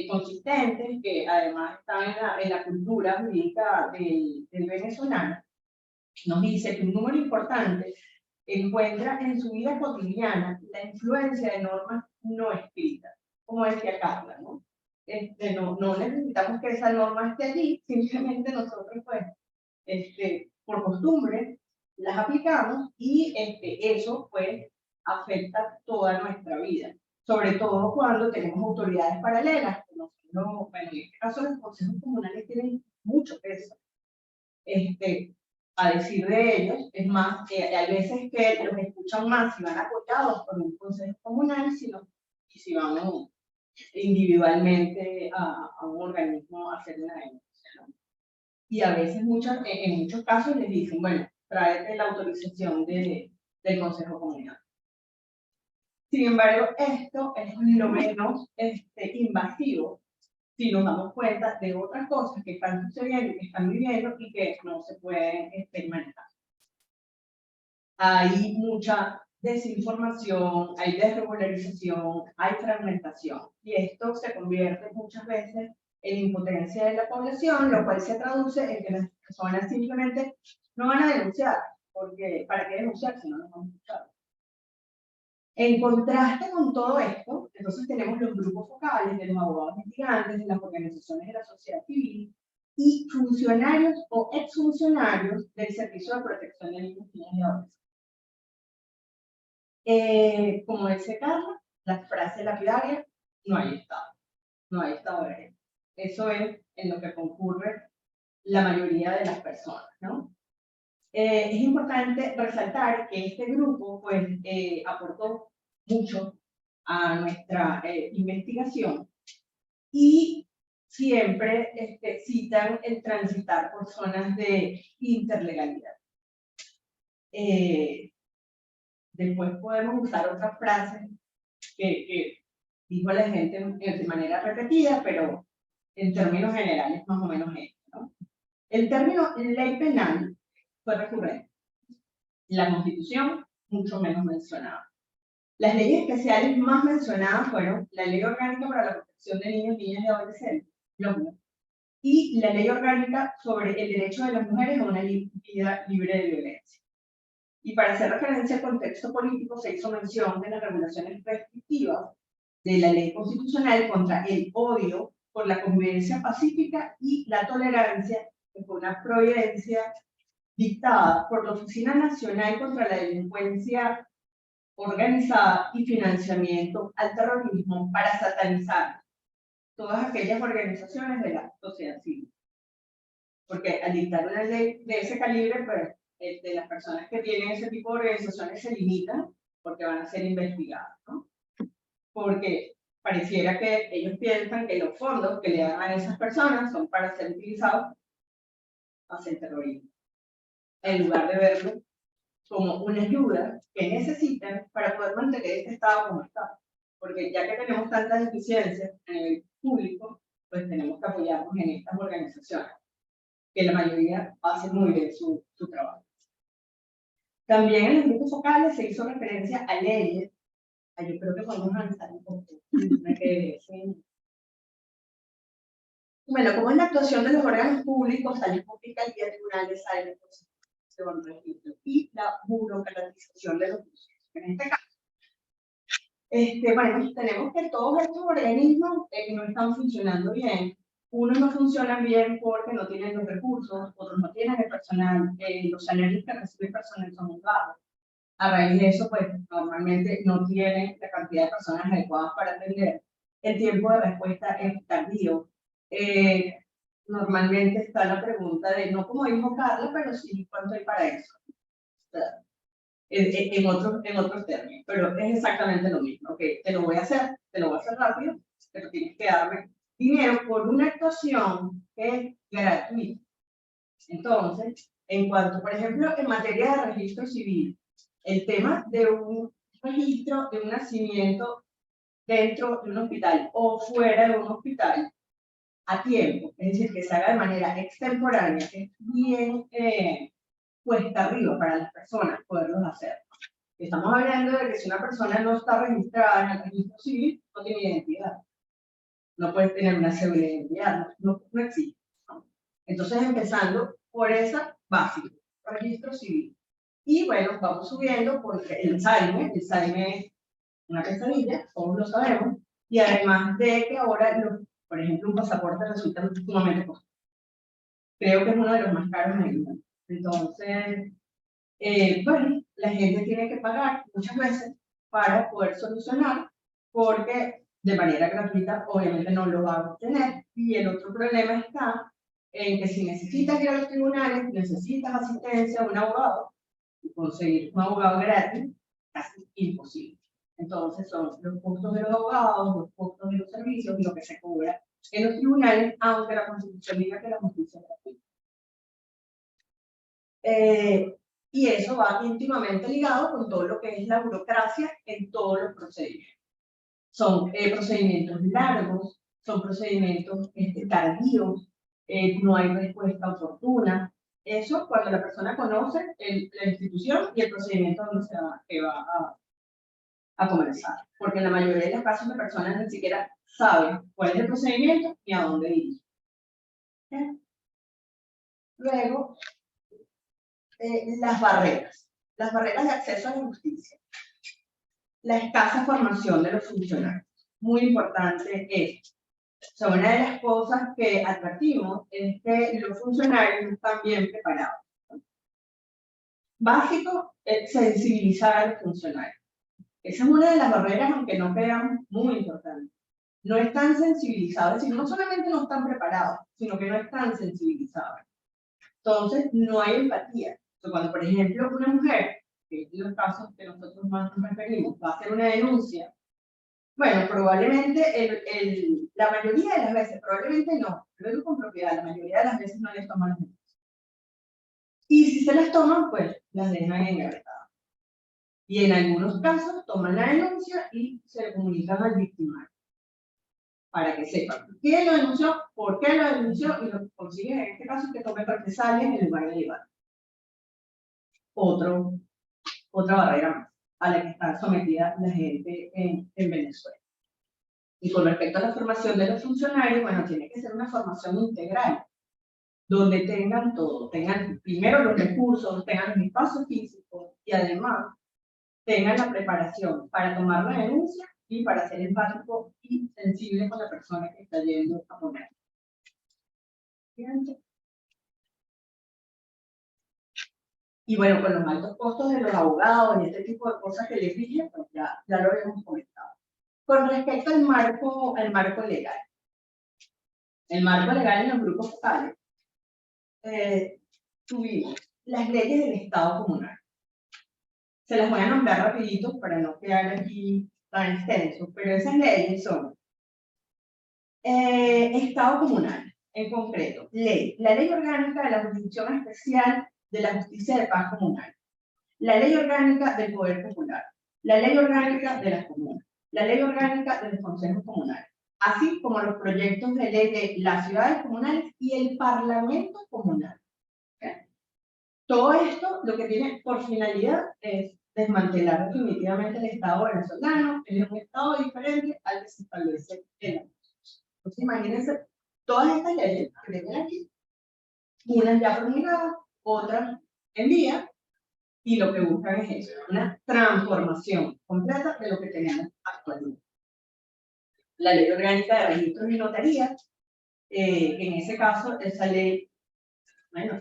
consistentes, que además están en la cultura jurídica del venezolano, nos dice que un número importante encuentra en su vida cotidiana la influencia de normas no escritas, como decía Carla, ¿no? No necesitamos que esa norma esté allí, simplemente nosotros, pues, por costumbre, las aplicamos y eso, pues, afecta toda nuestra vida, sobre todo cuando tenemos autoridades paralelas, como bueno, en este caso los consejos comunales tienen mucho peso. A decir de ellos, es más, hay veces que los escuchan más si van apoyados por un consejo comunal, sino y si van individualmente a un organismo a hacer una denuncia, ¿no? Y a veces, en muchos casos, les dicen, bueno, tráete la autorización del consejo comunal. Sin embargo, esto es lo menos invasivo si nos damos cuenta de otras cosas que están sucediendo, que están viviendo y que no se pueden manejar. Hay mucha desinformación, hay desregularización, hay fragmentación, y esto se convierte muchas veces en impotencia de la población, lo cual se traduce en que las personas simplemente no van a denunciar, porque ¿para qué denunciar si no nos vamos a escuchar? En contraste con todo esto, entonces tenemos los grupos focales de los abogados litigantes, de las organizaciones de la sociedad civil y funcionarios o exfuncionarios del Servicio de Protección de Niños, Niñas y Adolescentes. Como dice Carla, la frase lapidaria, no hay Estado, no hay Estado de Derecho. Eso es en lo que concurre la mayoría de las personas, ¿no? Es importante resaltar que este grupo pues, aportó mucho a nuestra investigación y siempre citan el transitar por zonas de interlegalidad. Después podemos usar otras frases que dijo la gente de manera repetida, pero en términos generales más o menos esto, ¿no? El término ley penal fue recurrente. La Constitución, mucho menos mencionada. Las leyes especiales más mencionadas fueron la Ley Orgánica para la Protección de Niños, Niñas y Adolescentes, LOPNA, y la Ley Orgánica sobre el Derecho de las Mujeres a una vida libre de violencia. Y para hacer referencia al contexto político, se hizo mención de las regulaciones restrictivas de la Ley Constitucional contra el odio por la convivencia pacífica y la tolerancia, que fue una providencia dictada por la Oficina Nacional contra la Delincuencia Organizada y Financiamiento al Terrorismo para satanizar todas aquellas organizaciones de la sociedad civil. Porque al dictar una ley de ese calibre, pues, las personas que tienen ese tipo de organizaciones se limitan porque van a ser investigadas, ¿no? Porque pareciera que ellos piensan que los fondos que le dan a esas personas son para ser utilizados para hacer terrorismo, en lugar de verlo como una ayuda que necesitan para poder mantener este estado como está. Porque ya que tenemos tantas deficiencias a nivel público, pues tenemos que apoyarnos en estas organizaciones, que la mayoría hacen muy bien su trabajo. También en los grupos focales se hizo referencia a leyes. Yo creo que podemos avanzar un poco. Bueno, como es la actuación de los órganos públicos, salud pública y tribunales, hay y la burocratización de los procesos. En este caso, bueno, tenemos que todos estos organismos no están funcionando bien. Unos no funcionan bien porque no tienen los recursos, otros no tienen el personal, los salarios que recibe el personal son muy bajos. A raíz de eso, pues, normalmente no tienen la cantidad de personas adecuadas para atender. El tiempo de respuesta es tardío. Normalmente está la pregunta de, no como dijo Carla, pero sí, ¿cuánto hay para eso? O sea, en otros términos, pero es exactamente lo mismo. Ok, te lo voy a hacer rápido, pero tienes que darme dinero por una actuación que es gratuita. Entonces, en cuanto, por ejemplo, en materia de registro civil, el tema de un registro de un nacimiento dentro de un hospital o fuera de un hospital a tiempo, es decir, que se haga de manera extemporánea, es bien cuesta arriba para las personas poderlos hacer. Estamos hablando de que si una persona no está registrada en el registro civil, no tiene identidad. No puede tener una cédula de identidad, no existe, ¿no? Entonces, empezando por esa básica, registro civil. Y bueno, vamos subiendo porque el SAIME es una pesadilla, todos lo sabemos, y además de que ahora, por ejemplo, un pasaporte resulta sumamente costoso. Creo que es uno de los más caros en el mundo. Entonces, bueno, la gente tiene que pagar muchas veces para poder solucionar, porque de manera gratuita obviamente no lo va a obtener. Y el otro problema está en que si necesitas ir a los tribunales, necesitas asistencia a un abogado, y conseguir un abogado gratis, casi imposible. Entonces son los costos de los abogados, los costos de los servicios y lo que se cobra en los tribunales, aunque la Constitución diga que la justicia es gratuita. Y eso va íntimamente ligado con todo lo que es la burocracia en todos los procedimientos. Son procedimientos largos, son procedimientos tardíos, no hay respuesta oportuna. Eso cuando la persona conoce la institución y el procedimiento donde que va a comenzar. Porque en la mayoría de los casos la persona ni siquiera sabe cuál es el procedimiento ni a dónde ir. ¿Okay? Luego, las barreras de acceso a la justicia. La escasa formación de los funcionarios. Muy importante esto. O sea, una de las cosas que advertimos es que los funcionarios no están bien preparados. Básico es sensibilizar a los funcionarios. Esa es una de las barreras, aunque no veamos, muy importante. No están sensibilizados, es decir, no solamente no están preparados, sino que no están sensibilizados. Entonces, no hay empatía. Entonces, cuando, por ejemplo, una mujer, que es los casos que nosotros más nos referimos, va a hacer una denuncia, bueno, probablemente la mayoría de las veces, probablemente no, lo digo con propiedad, la mayoría de las veces no les toman las denuncias. Y si se las toman, pues las dejan engavetada. Y en algunos casos toman la denuncia y se comunican al victimario. Para que sepan quién lo denunció, por qué lo denunció y lo consiguen en este caso que tome represalias en lugar de llevar. Otra barrera más a la que está sometida la gente en Venezuela. Y con respecto a la formación de los funcionarios, bueno, tiene que ser una formación integral, donde tengan todo, tengan primero los recursos, tengan los espacios físicos y además tengan la preparación para tomar la denuncia y para ser empático y sensible con la persona que está yendo a poner. Y bueno, con los altos costos de los abogados y este tipo de cosas que les dije, pues ya lo hemos comentado. Con respecto al marco legal. El marco legal en los grupos focales, tuvimos las leyes del Estado comunal. Se las voy a nombrar rapidito para no quedar aquí tan extenso, pero esas leyes son Estado comunal, en concreto, la ley orgánica de la Jurisdicción Especial de la Justicia de Paz Comunal, la ley orgánica del Poder Popular, la ley orgánica de las comunas, la ley orgánica de los consejos comunales, así como los proyectos de ley de las ciudades comunales y el Parlamento comunal. ¿Okay? Todo esto lo que tiene por finalidad es desmantelar definitivamente el Estado venezolano, es un Estado diferente al que se establece en la Constitución. Entonces imagínense todas estas leyes que ven aquí, unas ya promulgadas, otras en vía, y lo que buscan es eso, una transformación completa de lo que tenemos actualmente. La ley orgánica de registros y notarías, en ese caso, esa ley, bueno,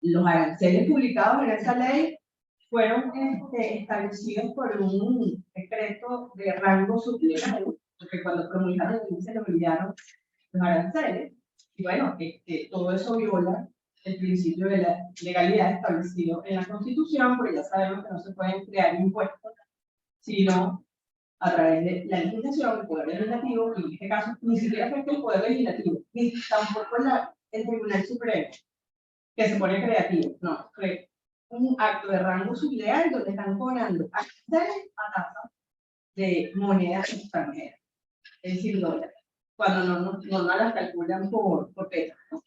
los aranceles publicados en esa ley fueron establecidos por un decreto de rango suplementario, porque cuando promulgaron se le olvidaron los aranceles, y bueno, todo eso viola el principio de la legalidad establecido en la Constitución, porque ya sabemos que no se pueden crear impuestos, sino a través de la legislación, el Poder Legislativo, y en este caso ni siquiera fue el Poder Legislativo, ni tampoco el Tribunal Supremo, que se pone creativo, no, fue un acto de rango subleal donde están cobrando aranceles a tasa de moneda extranjera, es decir, dólares, cuando no las calculan por pesos, ¿no?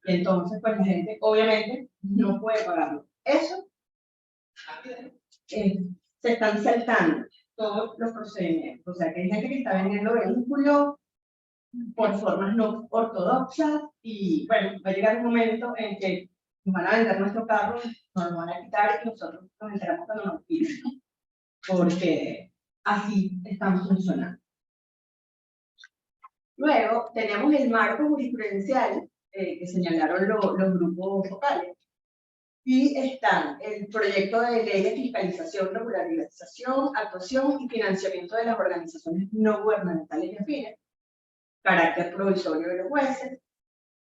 Entonces, pues la gente obviamente no puede pagarlo. Eso se están saltando todos los procedimientos. O sea, que hay gente que está vendiendo vehículos por formas no ortodoxas y, bueno, va a llegar un momento en que nos van a vender nuestro carro, nos lo van a quitar y nosotros nos enteramos cuando nos piden, ¿no? Porque así están funcionando. Luego, tenemos el marco jurisprudencial que señalaron los grupos focales. Y están el proyecto de ley de fiscalización, regularización, actuación y financiamiento de las organizaciones no gubernamentales y afines, carácter provisorio de los jueces,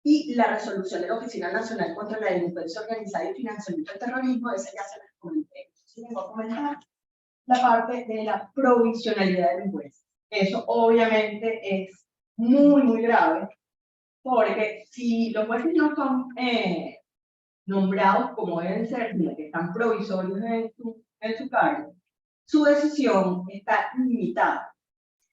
y la resolución de la Oficina Nacional contra la Delincuencia Organizada y Financiamiento del Terrorismo, esa ya se las comenté. Entonces, les voy a comentar la parte de la provisionalidad de los jueces. Eso obviamente es muy grave, porque si los jueces no son nombrados como deben ser, que están provisorios en su cargo, su decisión está limitada,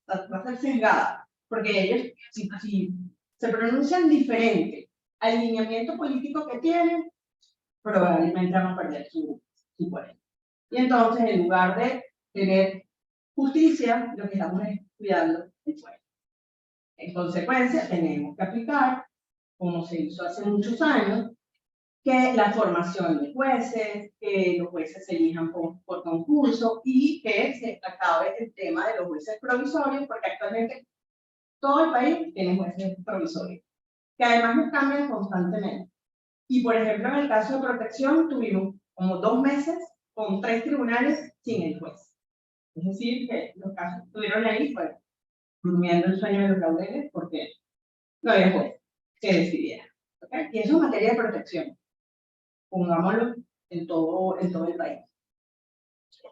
va a ser sesgada porque ellos, si se pronuncian diferente al lineamiento político que tienen, probablemente van a perder su puesto. Y entonces, en lugar de tener justicia, lo que estamos es cuidando el pueblo. En consecuencia, tenemos que aplicar, como se hizo hace muchos años, que la formación de jueces, que los jueces se elijan por concurso y que se acabe el tema de los jueces provisorios, porque actualmente todo el país tiene jueces provisorios, que además nos cambian constantemente. Y por ejemplo, en el caso de protección, tuvimos como 2 meses con 3 tribunales sin el juez. Es decir, que los casos que estuvieron ahí fue durmiendo el sueño de los laureles porque no había juez que decidiera. ¿Okay? Y eso es materia de protección. Pongámoslo en todo el país.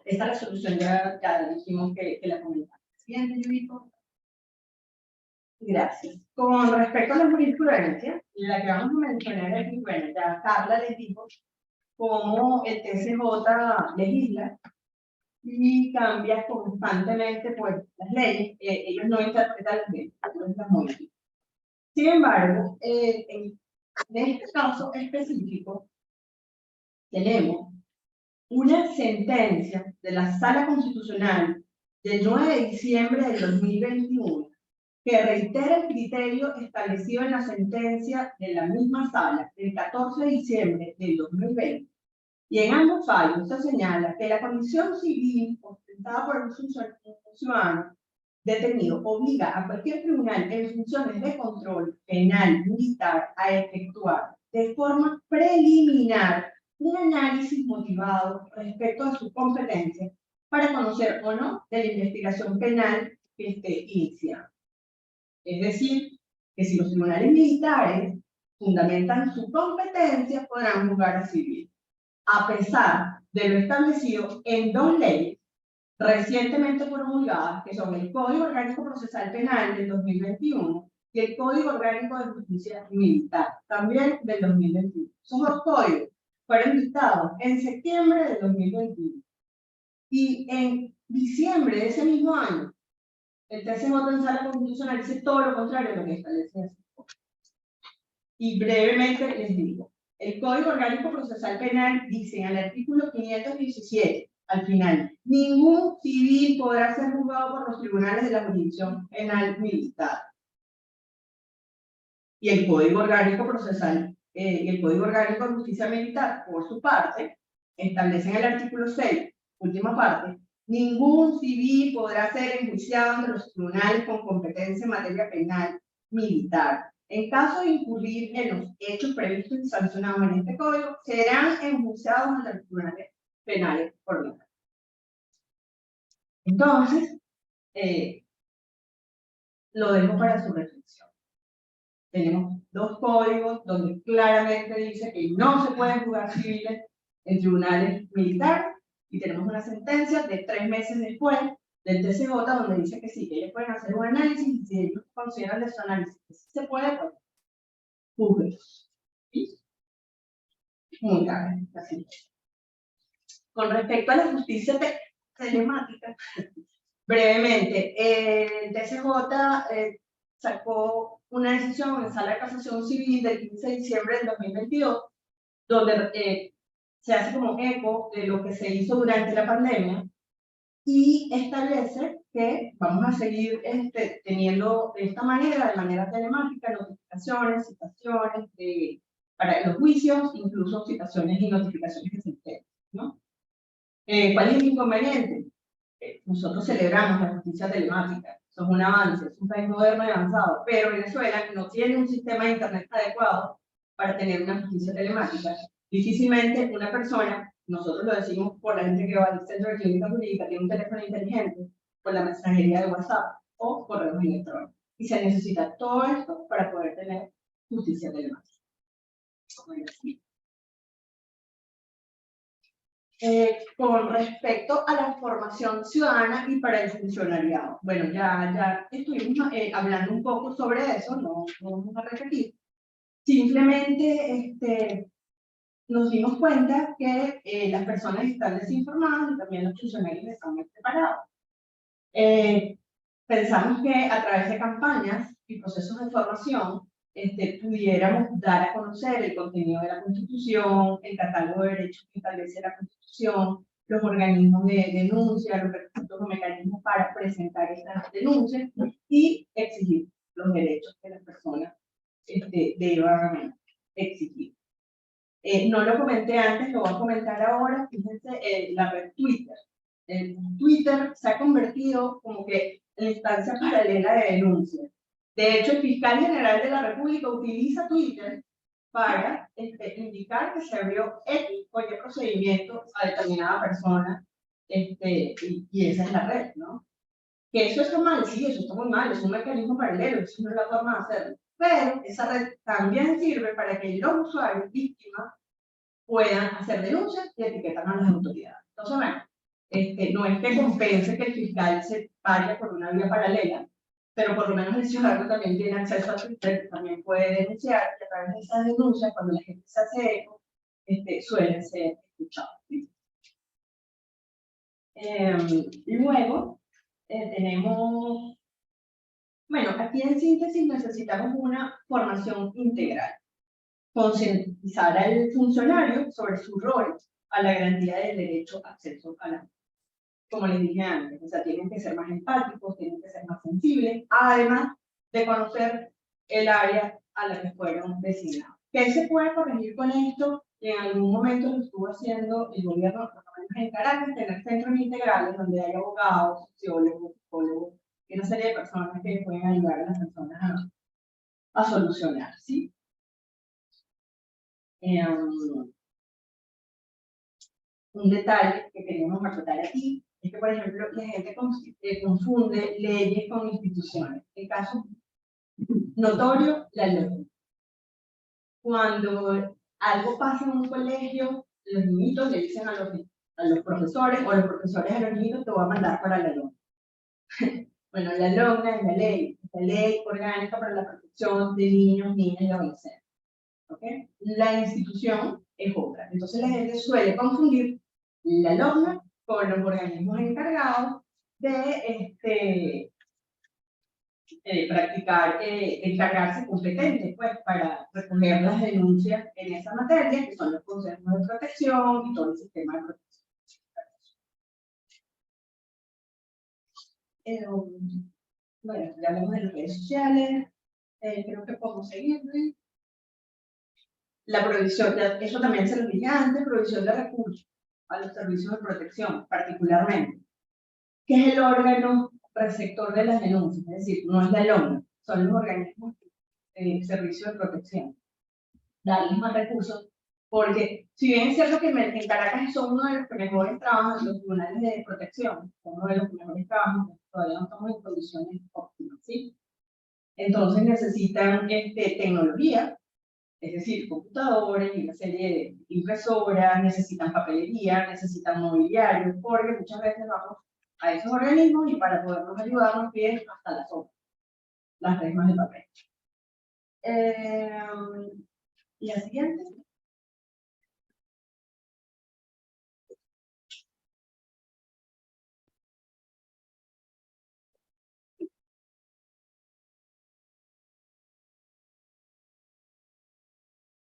Esta resolución ya dijimos que la comentamos. Siguiente, Yuriko. Gracias. Con respecto a la jurisprudencia, la que vamos a mencionar aquí, bueno, ya Carla les dijo cómo el TCJ legisla y cambia constantemente pues, las leyes. Ellos no interpretan las leyes, ellos las modifican. Sin embargo, en este caso específico, tenemos una sentencia de la Sala Constitucional del 9 de diciembre del 2021 que reitera el criterio establecido en la sentencia de la misma Sala del 14 de diciembre del 2020. Y en ambos fallos se señala que la condición civil ostentada por un ciudadano detenido obliga a cualquier tribunal en funciones de control penal militar a efectuar de forma preliminar un análisis motivado respecto a su competencia para conocer o no de la investigación penal que esté iniciada. Es decir, que si los tribunales militares fundamentan su competencia, podrán juzgar a civil, a pesar de lo establecido en 2 leyes recientemente promulgadas, que son el Código Orgánico Procesal Penal del 2021 y el Código Orgánico de Justicia Militar, también del 2021. Esos 2 códigos fueron dictados en septiembre del 2021. Y en diciembre de ese mismo año, el TCJ en Sala Constitucional dice todo lo contrario de lo que establece ese código. Y brevemente les digo, el Código Orgánico Procesal Penal dice en el artículo 517, al final, ningún civil podrá ser juzgado por los tribunales de la jurisdicción penal militar. Y el Código Orgánico Procesal y el Código Orgánico de Justicia Militar, por su parte, establece en el artículo 6, última parte, ningún civil podrá ser enjuiciado ante los tribunales con competencia en materia penal militar. En caso de incurrir en los hechos previstos y sancionados en este código, serán enjuiciados ante los tribunales penales ordinarios. Entonces, lo dejo para su reflexión. Tenemos 2 códigos donde claramente dice que no se pueden juzgar civiles en tribunales militares, y tenemos una sentencia de 3 meses después del TCJ donde dice que sí, que ellos pueden hacer un análisis, y si ellos consideran de su análisis que sí se puede, pues juzguenlos. ¿Sí? Muy grave, así. Con respecto a la justicia telemática, brevemente, el TCJ sacó una decisión en Sala de Casación Civil del 15 de diciembre del 2022, donde se hace como eco de lo que se hizo durante la pandemia y establece que vamos a seguir teniendo de esta manera, de manera telemática, notificaciones, citaciones para los juicios, incluso citaciones y notificaciones que se entreguen, ¿no? ¿Cuál es el inconveniente? Nosotros celebramos la justicia telemática, eso es un avance, es un país moderno y avanzado, pero Venezuela no tiene un sistema de internet adecuado para tener una justicia telemática. Difícilmente una persona, nosotros lo decimos por la gente que va al centro de clínica jurídica, tiene un teléfono inteligente por la mensajería de WhatsApp o correos electrónicos. Y se necesita todo esto para poder tener justicia telemática. Con respecto a la formación ciudadana y para el funcionariado. Bueno, ya estuvimos hablando un poco sobre eso, no vamos a repetir. Simplemente nos dimos cuenta que las personas están desinformadas y también los funcionarios están mal preparados. pensamos que a través de campañas y procesos de formación pudiéramos dar a conocer el contenido de la Constitución, el catálogo de derechos que establece la Constitución, los organismos de denuncia, los requisitos o mecanismos para presentar estas denuncias y exigir los derechos que las personas deban exigir. No lo comenté antes, lo voy a comentar ahora. Fíjense, la red Twitter. Twitter se ha convertido como que en la instancia paralela de denuncia. De hecho, el fiscal general de la República utiliza Twitter para indicar que se abrió X o Y procedimiento a determinada persona, y esa es la red, ¿no? Que eso está mal, sí, eso está muy mal, es un mecanismo paralelo, eso no es la forma de hacerlo. Pero esa red también sirve para que los usuarios víctimas puedan hacer denuncias y etiquetar a las autoridades. Entonces, bueno, no es que compense que el fiscal se vaya por una vía paralela, pero por lo menos el ciudadano también tiene acceso a Twitter, también puede denunciar, y a través de esas denuncias, cuando la gente se hace eco, suelen ser escuchados. ¿Sí? Luego, tenemos, bueno, aquí en síntesis necesitamos una formación integral. Concientizar al funcionario sobre su rol a la garantía del derecho a acceso a la, como les dije antes, o sea, tienen que ser más empáticos, tienen que ser más sensibles, además de conocer el área a la que fueron designados. ¿Qué se puede corregir con esto? En algún momento lo estuvo haciendo el gobierno, por lo menos en Caracas, tener centros integrales donde hay abogados, sociólogos, psicólogos, y una serie de personas que pueden ayudar a las personas a solucionar, ¿sí? Un detalle que queremos acotar aquí es que, por ejemplo, la gente confunde leyes con instituciones. El caso notorio, la ley. Cuando algo pasa en un colegio, los niñitos le dicen a los profesores, o los profesores a los niños, te voy a mandar para la LOM. Bueno, la LOM es la ley orgánica para la protección de niños, niñas y adolescentes. ¿Okay? La institución es otra. Entonces la gente suele confundir la LOM con los organismos encargados de practicar, encargarse competentes pues, para recoger las denuncias en esa materia, que son los consejos de protección y todo el sistema de protección. Bueno, ya hablamos de las redes sociales, creo que podemos seguir. La provisión, eso también se lo dije antes, provisión de recursos a los servicios de protección, particularmente, que es el órgano receptor de las denuncias, es decir, no es la LOM, son los organismos de servicios de protección. Darles más recursos, porque si bien es cierto que en Caracas son uno de los que mejores trabajan los tribunales de protección, son uno de los que mejores trabajan, todavía no estamos en condiciones óptimas, ¿sí? Entonces necesitan tecnología, es decir, computadores y una serie de impresoras, necesitan papelería, necesitan mobiliario, porque muchas veces vamos a esos organismos y para podernos ayudar nos piden hasta las hojas, las resmas de papel. La siguiente.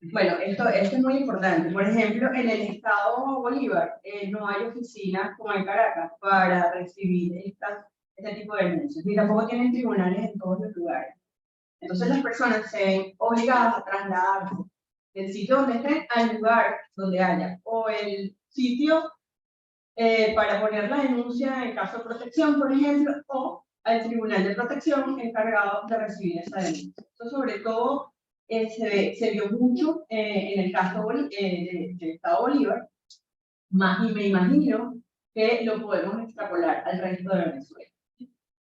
Bueno, esto es muy importante. Por ejemplo, en el estado Bolívar no hay oficinas como en Caracas para recibir este tipo de denuncias, ni tampoco tienen tribunales en todos los lugares. Entonces las personas se ven obligadas a trasladarse del sitio donde estén al lugar donde haya, o el sitio para poner la denuncia en caso de protección, por ejemplo, o al tribunal de protección encargado de recibir esa denuncia. Esto sobre todo se vio mucho en el caso del Estado Bolívar, más y me imagino que lo podemos extrapolar al resto de Venezuela.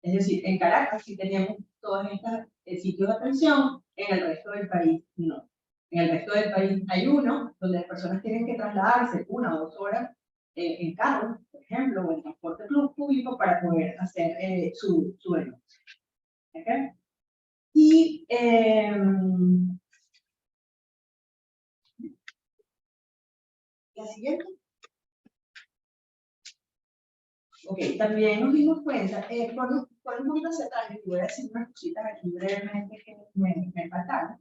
Es decir, en Caracas sí teníamos todos estos sitios de atención, en el resto del país no. En el resto del país hay uno donde las personas tienen que trasladarse 1 o 2 horas en carro, por ejemplo, o en transporte público para poder hacer su denuncia. ¿Okay? Y la siguiente. Ok, también nos dimos cuenta, por un poquito hacia atrás y voy a decir unas cositas aquí brevemente que me faltaron.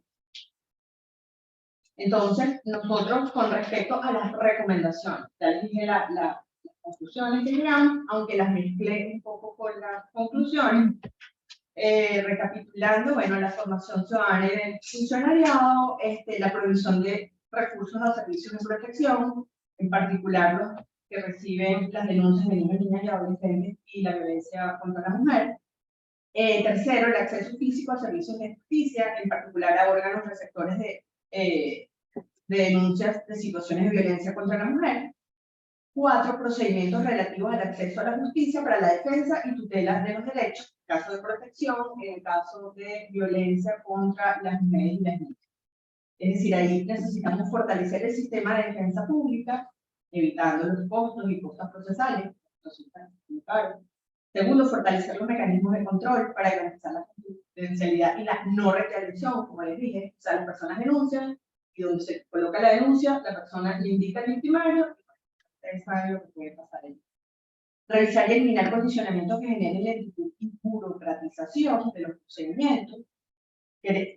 Entonces, nosotros con respecto a las recomendaciones, ya les dije las conclusiones que llegamos, aunque las mezclé un poco con las conclusiones. Recapitulando, bueno, la formación ciudadana y del funcionariado, la provisión de recursos a servicios de protección, en particular los que reciben las denuncias de niños, niñas y adolescentes y la violencia contra la mujer. Tercero, el acceso físico a servicios de justicia, en particular a órganos receptores de denuncias de situaciones de violencia contra la mujer. 4, procedimientos relativos al acceso a la justicia para la defensa y tutela de los derechos, en caso de protección, en el caso de violencia contra las mujeres y las niñas. Es decir, ahí necesitamos fortalecer el sistema de defensa pública, evitando los costos y costas procesales. Segundo, fortalecer los mecanismos de control para garantizar la confidencialidad y la no retaliación, como les dije. O sea, las personas denuncian y donde se coloca la denuncia, la persona le indica al victimario, ustedes saben lo que puede pasar ahí. Revisar y eliminar condicionamientos que generen lentitud y burocratización de los procedimientos.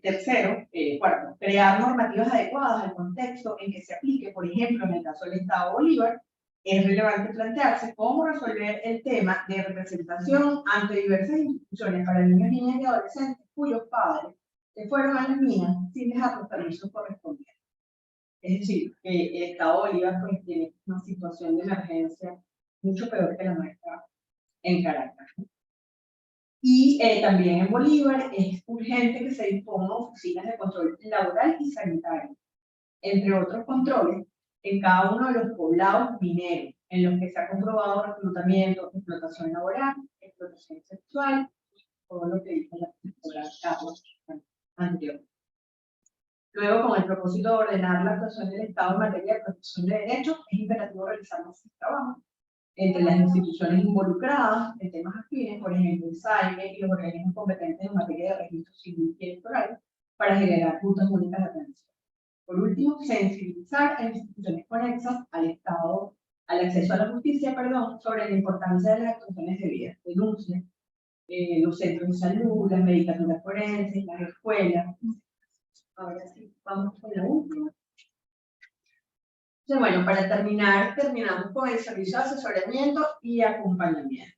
Tercero, cuarto, crear normativas adecuadas al contexto en que se aplique. Por ejemplo, en el caso del Estado Bolívar, es relevante plantearse cómo resolver el tema de representación ante diversas instituciones para niños, niñas y adolescentes cuyos padres se fueron a las minas sin dejar los permisos correspondientes. Es decir, que el Estado Bolívar pues, tiene una situación de emergencia mucho peor que la nuestra en Caracas. Y también en Bolívar es urgente que se dispongan oficinas de control laboral y sanitario, entre otros controles, en cada uno de los poblados mineros, en los que se ha comprobado reclutamiento, explotación laboral, explotación sexual, todo lo que dijo la doctora Carlos anterior. Luego, con el propósito de ordenar la actuación del Estado en materia de protección de derechos, es imperativo realizar los trabajos entre las instituciones involucradas en temas afines, por ejemplo, el SAIME y los organismos competentes en materia de registro civil y electoral, para generar rutas únicas de atención. Por último, sensibilizar a instituciones conexas al Estado, al acceso a la justicia, sobre la importancia de las actuaciones debidas, denuncias, los centros de salud, las medicaturas forenses, las escuelas. Ahora sí, vamos con la última. Entonces, bueno, para terminar, terminamos con el servicio de asesoramiento y acompañamiento.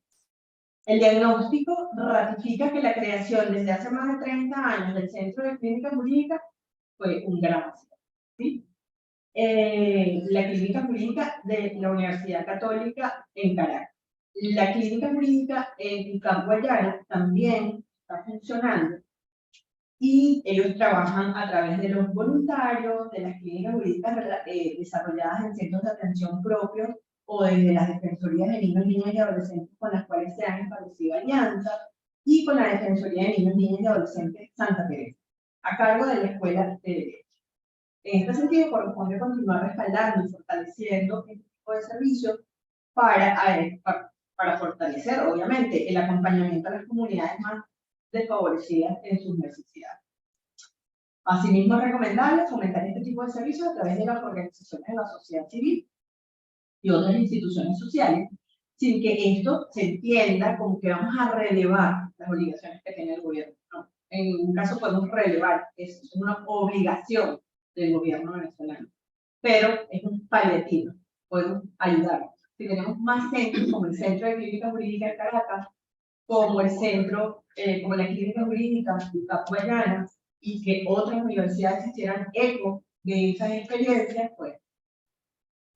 El diagnóstico ratifica que la creación desde hace más de 30 años del Centro de Clínica Jurídica fue un gran acierto, ¿sí? La Clínica Jurídica de la Universidad Católica en Caracas. La Clínica Jurídica en Campo Ayala también está funcionando y ellos trabajan a través de los voluntarios, de las clínicas jurídicas desarrolladas en centros de atención propios o desde las defensorías de niños, niñas y adolescentes con las cuales se han establecido alianzas y con la Defensoría de Niños, Niñas y Adolescentes Santa Teresa, a cargo de la Escuela de Derecho. En este sentido, corresponde continuar respaldando y fortaleciendo este tipo de servicios para fortalecer, obviamente, el acompañamiento a las comunidades más desfavorecidas en sus necesidades. Asimismo, es recomendable fomentar este tipo de servicios a través de las organizaciones de la sociedad civil y otras instituciones sociales, sin que esto se entienda como que vamos a relevar las obligaciones que tiene el gobierno. No. En un caso podemos relevar, es una obligación del gobierno venezolano, pero es un paliativo, podemos ayudar. Si tenemos más centros como el Centro de Clínica Jurídica de Caracas, como el centro, como la Clínica Jurídica de Campo Ayala, y que otras universidades hicieran eco de esas experiencias, pues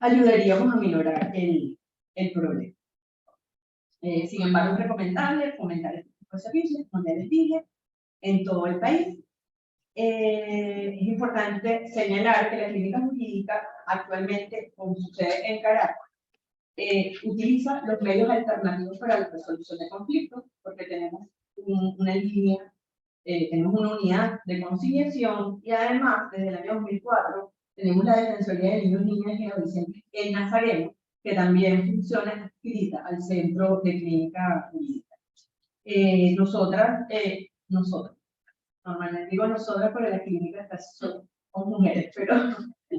ayudaríamos a minorar el problema. Sin embargo, es recomendable fomentar este tipo de servicios, como ya les dije, en todo el país. Es importante señalar que la Clínica Jurídica actualmente, como sucede en Caracas, utiliza los medios alternativos para la resolución de conflictos, porque tenemos una línea, tenemos una unidad de conciliación y además, desde el año 2004, tenemos la Defensoría de Niños, Niñas y Adolescentes en Nazareno, que también funciona adscrita al Centro de Clínica Jurídica. Nosotras, normalmente digo nosotras porque la clínica casi son mujeres, pero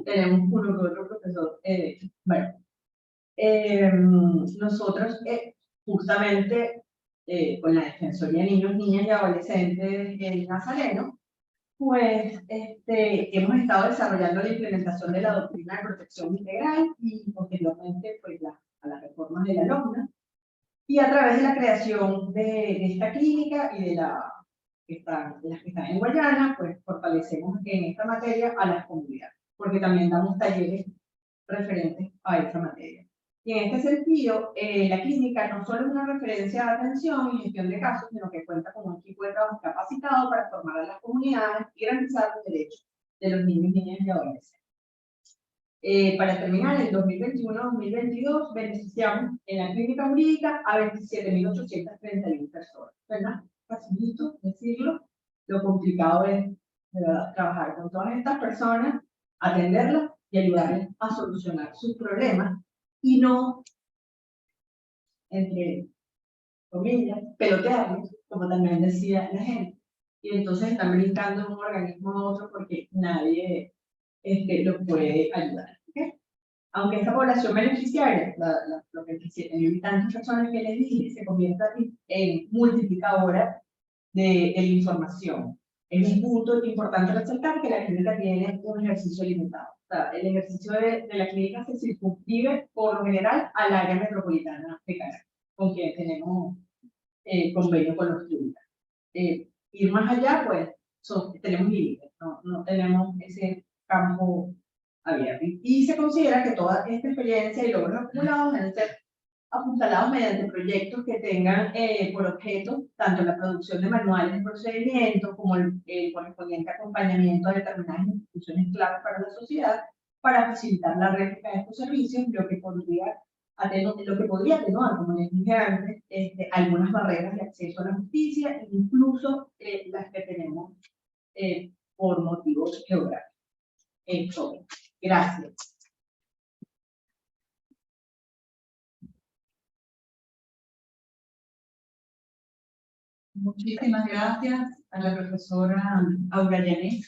tenemos uno que otro profesor. Bueno, nosotros justamente con la Defensoría de Niños, Niñas y Adolescentes en Nazareno, pues hemos estado desarrollando la implementación de la doctrina de protección integral y posteriormente pues a las reformas de la LOMNA, y a través de la creación de esta clínica y de las que están en Guayana, pues fortalecemos en esta materia a las comunidades, porque también damos talleres referentes a esta materia. Y en este sentido, la clínica no solo es una referencia de atención y gestión de casos, sino que cuenta con un equipo de trabajo capacitado para formar a las comunidades y garantizar los derechos de los niños, niñas y adolescentes. Para terminar, en 2021-2022 beneficiamos en la clínica jurídica a 27.831 personas, ¿verdad? Facilito decirlo, lo complicado es trabajar con todas estas personas, atenderlas y ayudarles a solucionar sus problemas y no, entre comillas, pelotearlos, como también decía la gente. Y entonces están brincando de un organismo a otro porque nadie los puede ayudar. ¿Okay? Aunque esta población beneficiaria, los 27.000 y tantas personas que les dije, se convierta en multiplicadora de la información. Es un punto importante resaltar que la clínica tiene un ejercicio limitado. O sea, el ejercicio de la clínica se circunscribe por lo general al área metropolitana de Caracas, con quien tenemos convenio con los clínicas. Ir más allá, pues, tenemos límites, no tenemos ese campo abierto. Y se considera que toda esta experiencia y logros acumulados deben ser apuntalados mediante proyectos que tengan por objeto tanto la producción de manuales de procedimiento como el correspondiente acompañamiento a determinadas instituciones claves para la sociedad para facilitar la réplica de estos servicios, lo que podría atenuar, como les dije antes, algunas barreras de acceso a la justicia, incluso las que tenemos por motivos geográficos. Gracias. Muchísimas gracias a la profesora Aura Yanet.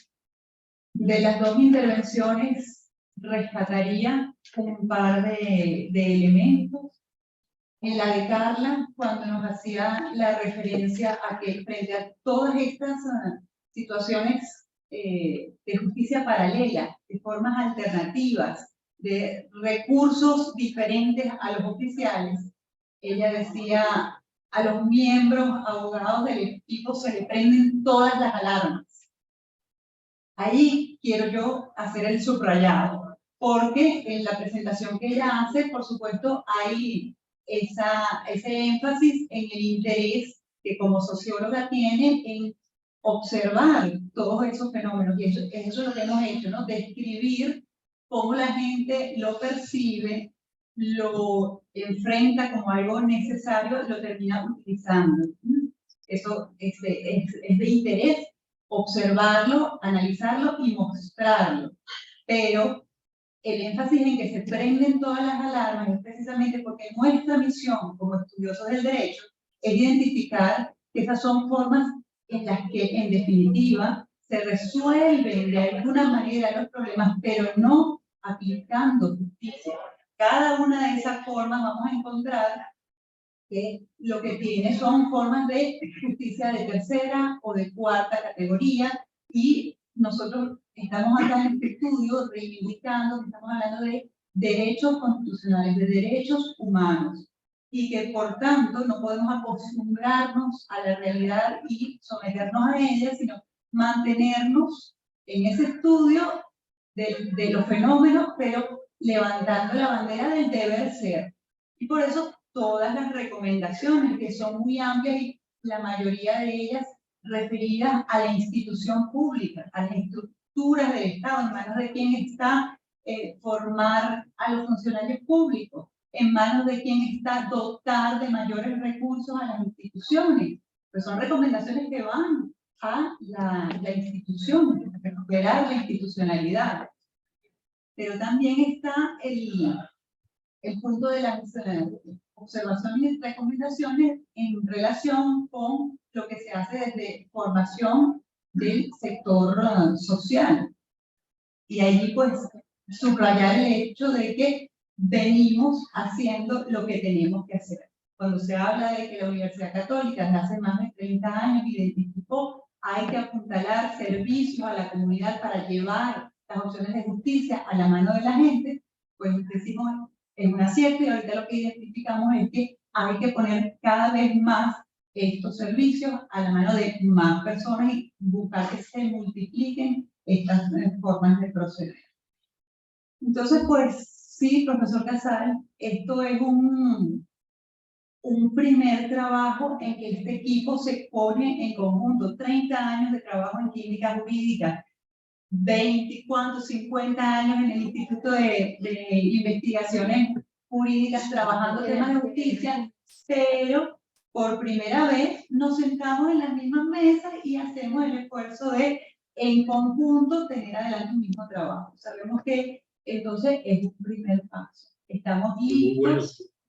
De las dos intervenciones, rescataría un par de elementos. En la de Carla, cuando nos hacía la referencia a que frente a todas estas situaciones de justicia paralela, de formas alternativas, de recursos diferentes a los oficiales, ella decía: a los miembros, abogados del equipo se le prenden todas las alarmas. Ahí quiero yo hacer el subrayado, porque en la presentación que ella hace, por supuesto, hay ese énfasis en el interés que como socióloga tiene en observar todos esos fenómenos, y eso es lo que hemos hecho, ¿no? Describir cómo la gente lo percibe, lo enfrenta como algo necesario, lo termina utilizando. Eso es de interés observarlo, analizarlo y mostrarlo. Pero el énfasis en que se prenden todas las alarmas es precisamente porque nuestra misión como estudiosos del derecho es identificar que esas son formas en las que en definitiva se resuelven de alguna manera los problemas, pero no aplicando justicia. Cada una de esas formas vamos a encontrar que lo que tiene son formas de justicia de tercera o de cuarta categoría, y nosotros estamos acá en este estudio reivindicando que estamos hablando de derechos constitucionales, de derechos humanos, y que por tanto no podemos acostumbrarnos a la realidad y someternos a ella, sino mantenernos en ese estudio de los fenómenos, pero levantando la bandera del deber ser. Y por eso todas las recomendaciones, que son muy amplias y la mayoría de ellas referidas a la institución pública, a las estructuras del Estado, en manos de quién está formar a los funcionarios públicos, en manos de quién está dotar de mayores recursos a las instituciones. Pues son recomendaciones que van a la institución, recuperar la institucionalidad. Pero también está el punto de las observaciones y recomendaciones en relación con lo que se hace desde formación del sector social. Y allí pues subrayar el hecho de que venimos haciendo lo que tenemos que hacer. Cuando se habla de que la Universidad Católica desde hace más de 30 años identificó, hay que apuntalar servicios a la comunidad para llevar las opciones de justicia a la mano de la gente, pues decimos, es un acierto, y ahorita lo que identificamos es que hay que poner cada vez más estos servicios a la mano de más personas y buscar que se multipliquen estas formas de proceder. Entonces, pues sí, profesor Casal, esto es un primer trabajo en que este equipo se pone en conjunto. 30 años de trabajo en química jurídica, 20, 50 años en el Instituto de Investigaciones Jurídicas trabajando temas de justicia, pero por primera vez nos sentamos en las mismas mesas y hacemos el esfuerzo de, en conjunto, tener adelante un mismo trabajo. Sabemos que entonces es un primer paso. Estamos listos. Bueno,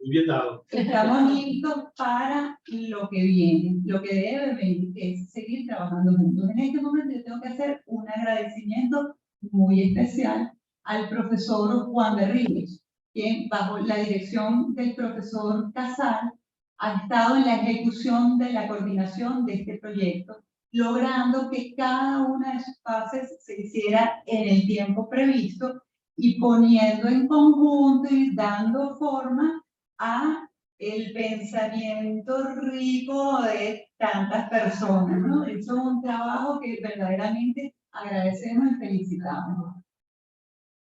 muy bien dado. Estamos listos para lo que viene, lo que debe venir, que es seguir trabajando juntos. En este momento yo tengo que hacer un agradecimiento muy especial al profesor Juan Berríos, quien bajo la dirección del profesor Casal ha estado en la ejecución de la coordinación de este proyecto, logrando que cada una de sus fases se hiciera en el tiempo previsto y poniendo en conjunto y dando forma a el pensamiento rico de tantas personas, ¿no? Eso es un trabajo que verdaderamente agradecemos y felicitamos.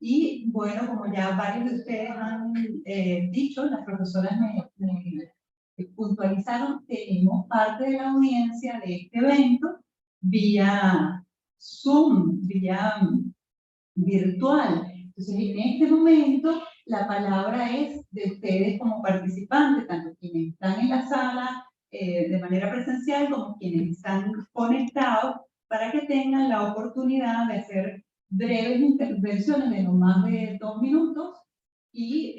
Y bueno, como ya varios de ustedes han dicho, las profesoras me puntualizaron, tenemos parte de la audiencia de este evento vía Zoom, vía virtual. Entonces, en este momento, la palabra es de ustedes como participantes, tanto quienes están en la sala de manera presencial como quienes están conectados, para que tengan la oportunidad de hacer breves intervenciones de no más de 2 minutos y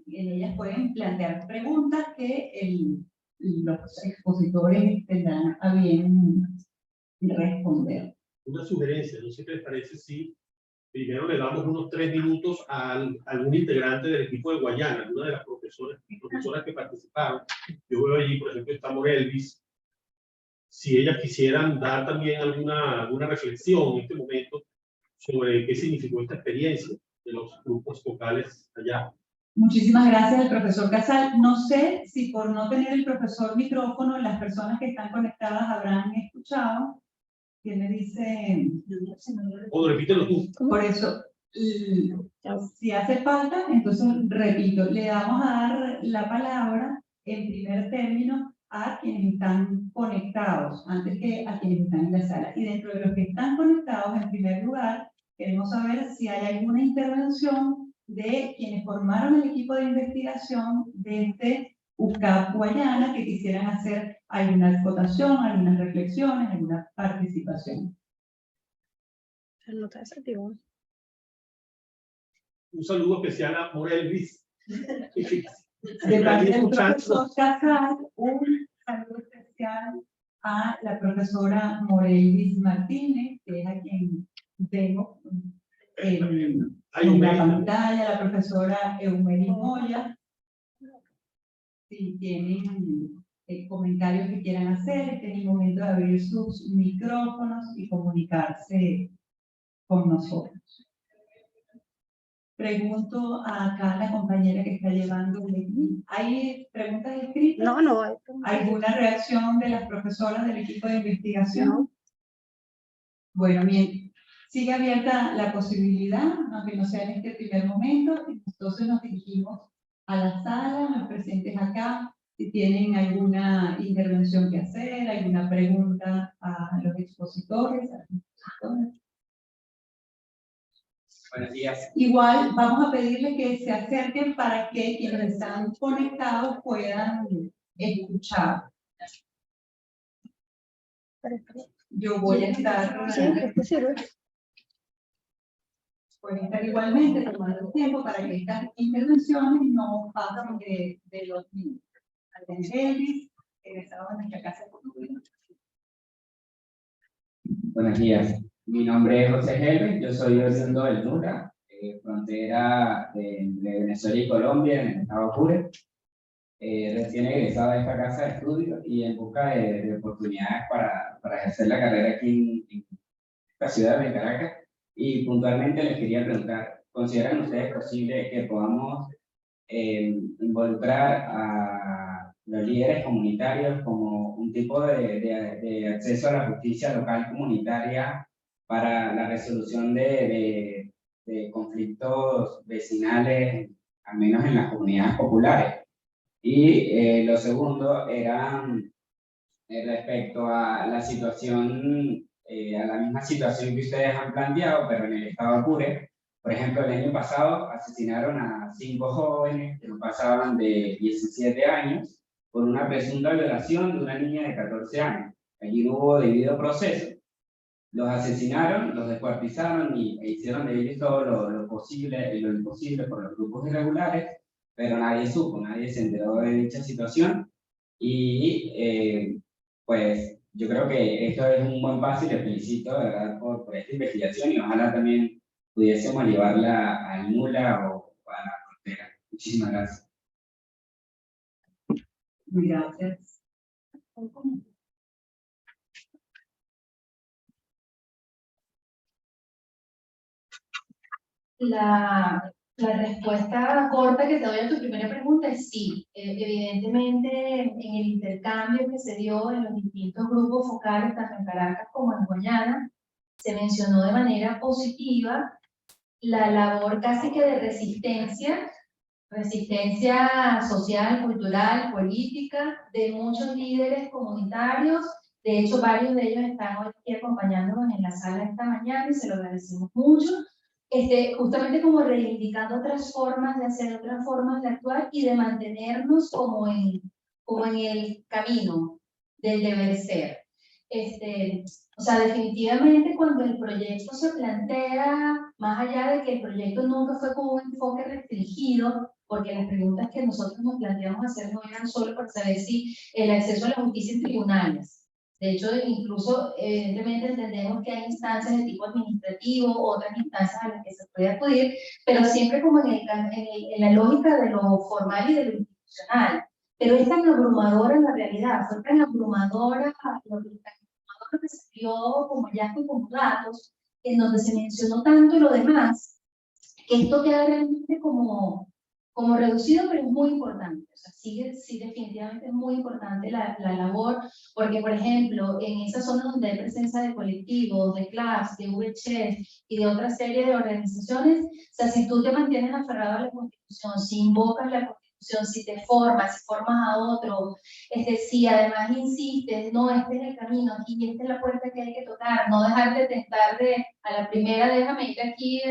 en ellas pueden plantear preguntas que los expositores tendrán a bien responder. Una sugerencia, no sé qué les parece si primero le damos unos 3 minutos a algún integrante del equipo de Guayana, alguna de las profesoras que participaron. Yo veo allí, por ejemplo, está Morelvis. Si ellas quisieran dar también alguna reflexión en este momento sobre qué significó esta experiencia de los grupos vocales allá. Muchísimas gracias al profesor Casal. No sé si por no tener el profesor micrófono, las personas que están conectadas habrán escuchado. ¿Qué me dice? O repítelo tú. Por eso, si hace falta, entonces repito, le vamos a dar la palabra en primer término a quienes están conectados, antes que a quienes están en la sala. Y dentro de los que están conectados, en primer lugar, queremos saber si hay alguna intervención de quienes formaron el equipo de investigación desde UCAP Guayana que quisieran hacer alguna acotación, algunas reflexiones, alguna participación. Un saludo especial a Morelvis. De parte del profesor Casal, un saludo especial a la profesora Morelvis Martínez, que es a quien vemos en la pantalla, la profesora Eumeri Moya. Si tienen comentarios que quieran hacer, este es el momento de abrir sus micrófonos y comunicarse con nosotros. Pregunto acá a la compañera que está llevando el equipo. ¿Hay preguntas escritas? No, no hay. ¿Alguna reacción de las profesoras del equipo de investigación? No. Bueno, bien. Sigue abierta la posibilidad, aunque no sea en este primer momento, entonces nos dirigimos a la sala, los presentes acá, si tienen alguna intervención que hacer, alguna pregunta a los expositores. Buenos días. Igual vamos a pedirles que se acerquen para que quienes están conectados puedan escuchar. Yo voy a estar, voy a estar igualmente tomando el tiempo para que estas intervenciones no pasen de 2 minutos. Elvis, egresado de nuestra casa de cultura. Buenos días. Mi nombre es José Helve, yo soy oriundo del Nura, frontera entre Venezuela y Colombia, en el estado Apure. recién egresado de esta casa de estudios y en busca de oportunidades para ejercer la carrera aquí en esta ciudad de Caracas. Y puntualmente les quería preguntar, ¿consideran ustedes posible que podamos involucrar a los líderes comunitarios como un tipo de acceso a la justicia local comunitaria para la resolución de conflictos vecinales, al menos en las comunidades populares? Y lo segundo era respecto a la situación, a la misma situación que ustedes han planteado, pero en el estado Apure. Por ejemplo, el año pasado asesinaron a 5 jóvenes que no pasaban de 17 años por una presunta violación de una niña de 14 años. Allí no hubo debido proceso. Los asesinaron, los descuartizaron e hicieron de ellos todo lo posible y lo imposible por los grupos irregulares, pero nadie supo, nadie se enteró de dicha situación. Y pues yo creo que esto es un buen paso y les felicito de verdad por esta investigación, y ojalá también pudiésemos llevarla al Nula o a la frontera. Muchísimas gracias. Gracias. La respuesta corta que te doy a tu primera pregunta es sí. Evidentemente, en el intercambio que se dio en los distintos grupos focales, tanto en Caracas como en Guayana, se mencionó de manera positiva la labor casi que de resistencia social, cultural, política, de muchos líderes comunitarios. De hecho, varios de ellos están hoy aquí acompañándonos en la sala esta mañana y se lo agradecemos mucho. Justamente como reivindicando otras formas de hacer, otras formas de actuar y de mantenernos como en el camino del deber ser. O sea, definitivamente cuando el proyecto se plantea, más allá de que el proyecto nunca fue con un enfoque restringido, porque las preguntas que nosotros nos planteamos hacer no eran solo para saber si el acceso a la justicia en tribunales. De hecho, incluso, evidentemente entendemos que hay instancias de tipo administrativo, otras instancias a las que se puede acudir, pero siempre como en la lógica de lo formal y de lo institucional. Pero es tan abrumadora la realidad, fue tan abrumadora lo que se dio como hallazgo como datos, en donde se mencionó tanto lo demás, que esto queda realmente como reducido, pero es muy importante. O sea, sí, definitivamente es muy importante la labor, porque, por ejemplo, en esa zona donde hay presencia de colectivos, de CLAS, de VHS y de otra serie de organizaciones, o sea, si tú te mantienes aferrado a la Constitución, si invocas la Constitución, si te formas, si formas a otro, si además insistes, no, este es el camino, aquí esta es la puerta que hay que tocar, no dejar de tentar a la primera, déjame ir aquí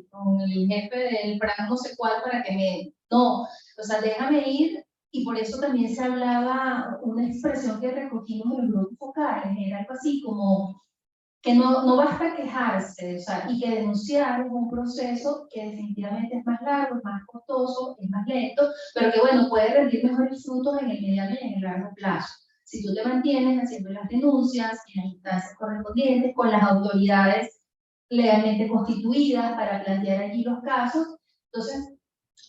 con el jefe del plan no sé cuál para que no, o sea, déjame ir. Y por eso también se hablaba, una expresión que recogimos en los grupos focales, era algo así como que no basta quejarse, o sea, y que denunciar es un proceso que definitivamente es más largo, es más costoso, es más lento, pero que, bueno, puede rendir mejores frutos en el mediano y en el largo plazo. Si tú te mantienes haciendo las denuncias en las instancias correspondientes, con las autoridades legalmente constituidas para plantear allí los casos, entonces,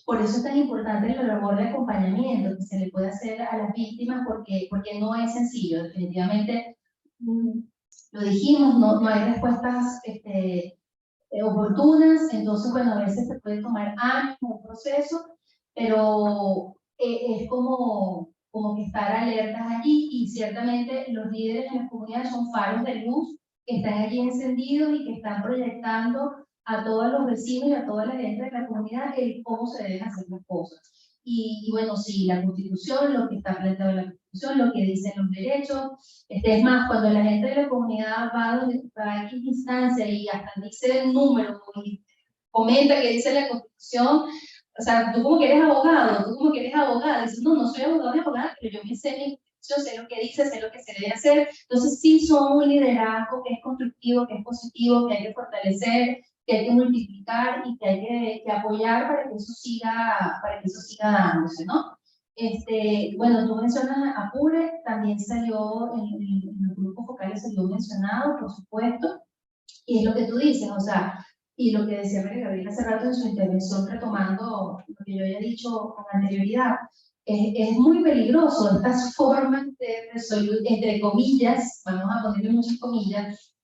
por eso es tan importante la labor de acompañamiento que se le puede hacer a las víctimas, porque no es sencillo, definitivamente. Lo dijimos, no hay respuestas oportunas, entonces, bueno, a veces se puede tomar años un proceso, pero es como que estar alertas allí, y ciertamente los líderes en las comunidades son faros de luz que están allí encendidos y que están proyectando a todos los vecinos y a toda la gente de la comunidad el cómo se deben hacer las cosas. Y bueno, sí, la Constitución, lo que está planteado en la Constitución, lo que dicen los derechos. Es más, cuando la gente de la comunidad va a X instancia y hasta dice el número y comenta que dice la Constitución, o sea, tú como que eres abogado, dices, no soy abogado ni abogada, pero yo me sé mi Constitución, sé lo que dice, sé lo que se debe hacer. Entonces sí son un liderazgo que es constructivo, que es positivo, que hay que fortalecer, que hay que multiplicar y que hay que apoyar para que eso siga dándose, ¿no? Bueno, tú mencionas Apure, también salió en los grupos focales, salió mencionado, por supuesto, y es lo que tú dices, o sea, y lo que decía María Gabriela hace rato en su intervención, retomando lo que yo había dicho con anterioridad, es muy peligroso estas formas de resolución, entre comillas, vamos a ponerle muchas comillas,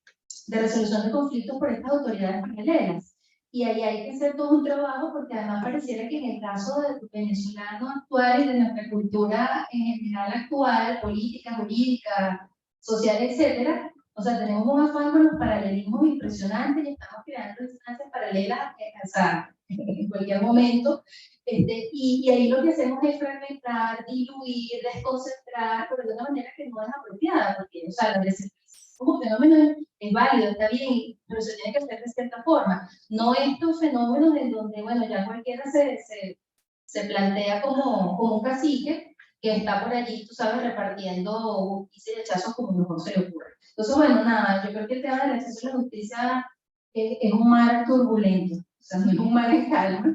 de resolución de conflictos por estas autoridades paralelas. Y ahí hay que hacer todo un trabajo, porque además pareciera que en el caso del venezolano actual y de nuestra cultura en general actual, política, jurídica, social, etcétera, o sea, tenemos un afán con los paralelismos impresionantes y estamos creando instancias paralelas, o sea, en cualquier momento. Y ahí lo que hacemos es fragmentar, diluir, desconcentrar, pero de una manera que no es apropiada, porque, o sea, la descentralización como fenómeno es válido, está bien, pero se tiene que hacer de cierta forma. No estos fenómenos en donde, bueno, ya cualquiera se plantea como un cacique que está por allí, tú sabes, repartiendo justicia y hechazos como mejor se le ocurre. Entonces, bueno, nada, yo creo que el tema del acceso a la justicia es un mar turbulento, o sea, no es un mar en calma.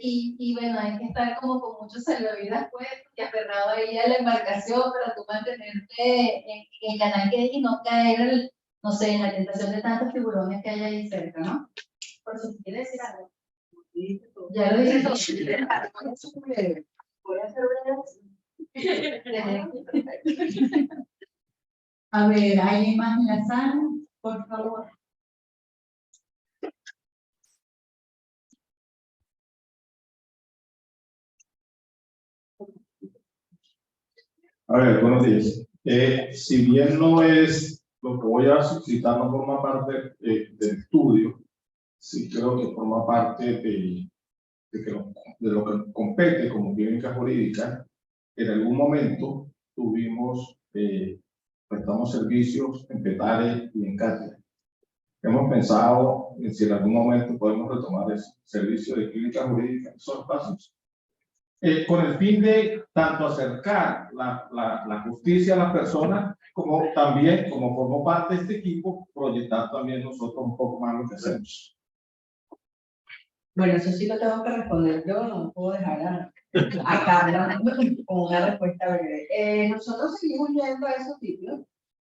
Y bueno, hay que estar como con muchos salvavidas puestos y aferrado ahí a la embarcación para tú mantenerte en el canal que es y no caer, no sé, en la tentación de tantos tiburones que hay ahí cerca, ¿no? Por si quiere decir algo. Ya lo dije todo. Voy a hacer A ver, ¿alguien más en la sala? Por favor. A ver, buenos días. Si bien no es lo que voy a suscitar, no forma parte del estudio, sí creo que forma parte de lo que compete como clínica jurídica. En algún momento prestamos servicios en Petare y en cátedra. Hemos pensado en si en algún momento podemos retomar ese servicio de clínica jurídica en esos espacios. Con el fin de tanto acercar la justicia a las personas, como también, como formo parte de este equipo, proyectar también nosotros un poco más lo que hacemos. Bueno, eso sí lo tengo que responder yo, no puedo dejar a Carla con una respuesta breve. Nosotros seguimos yendo a esos sitios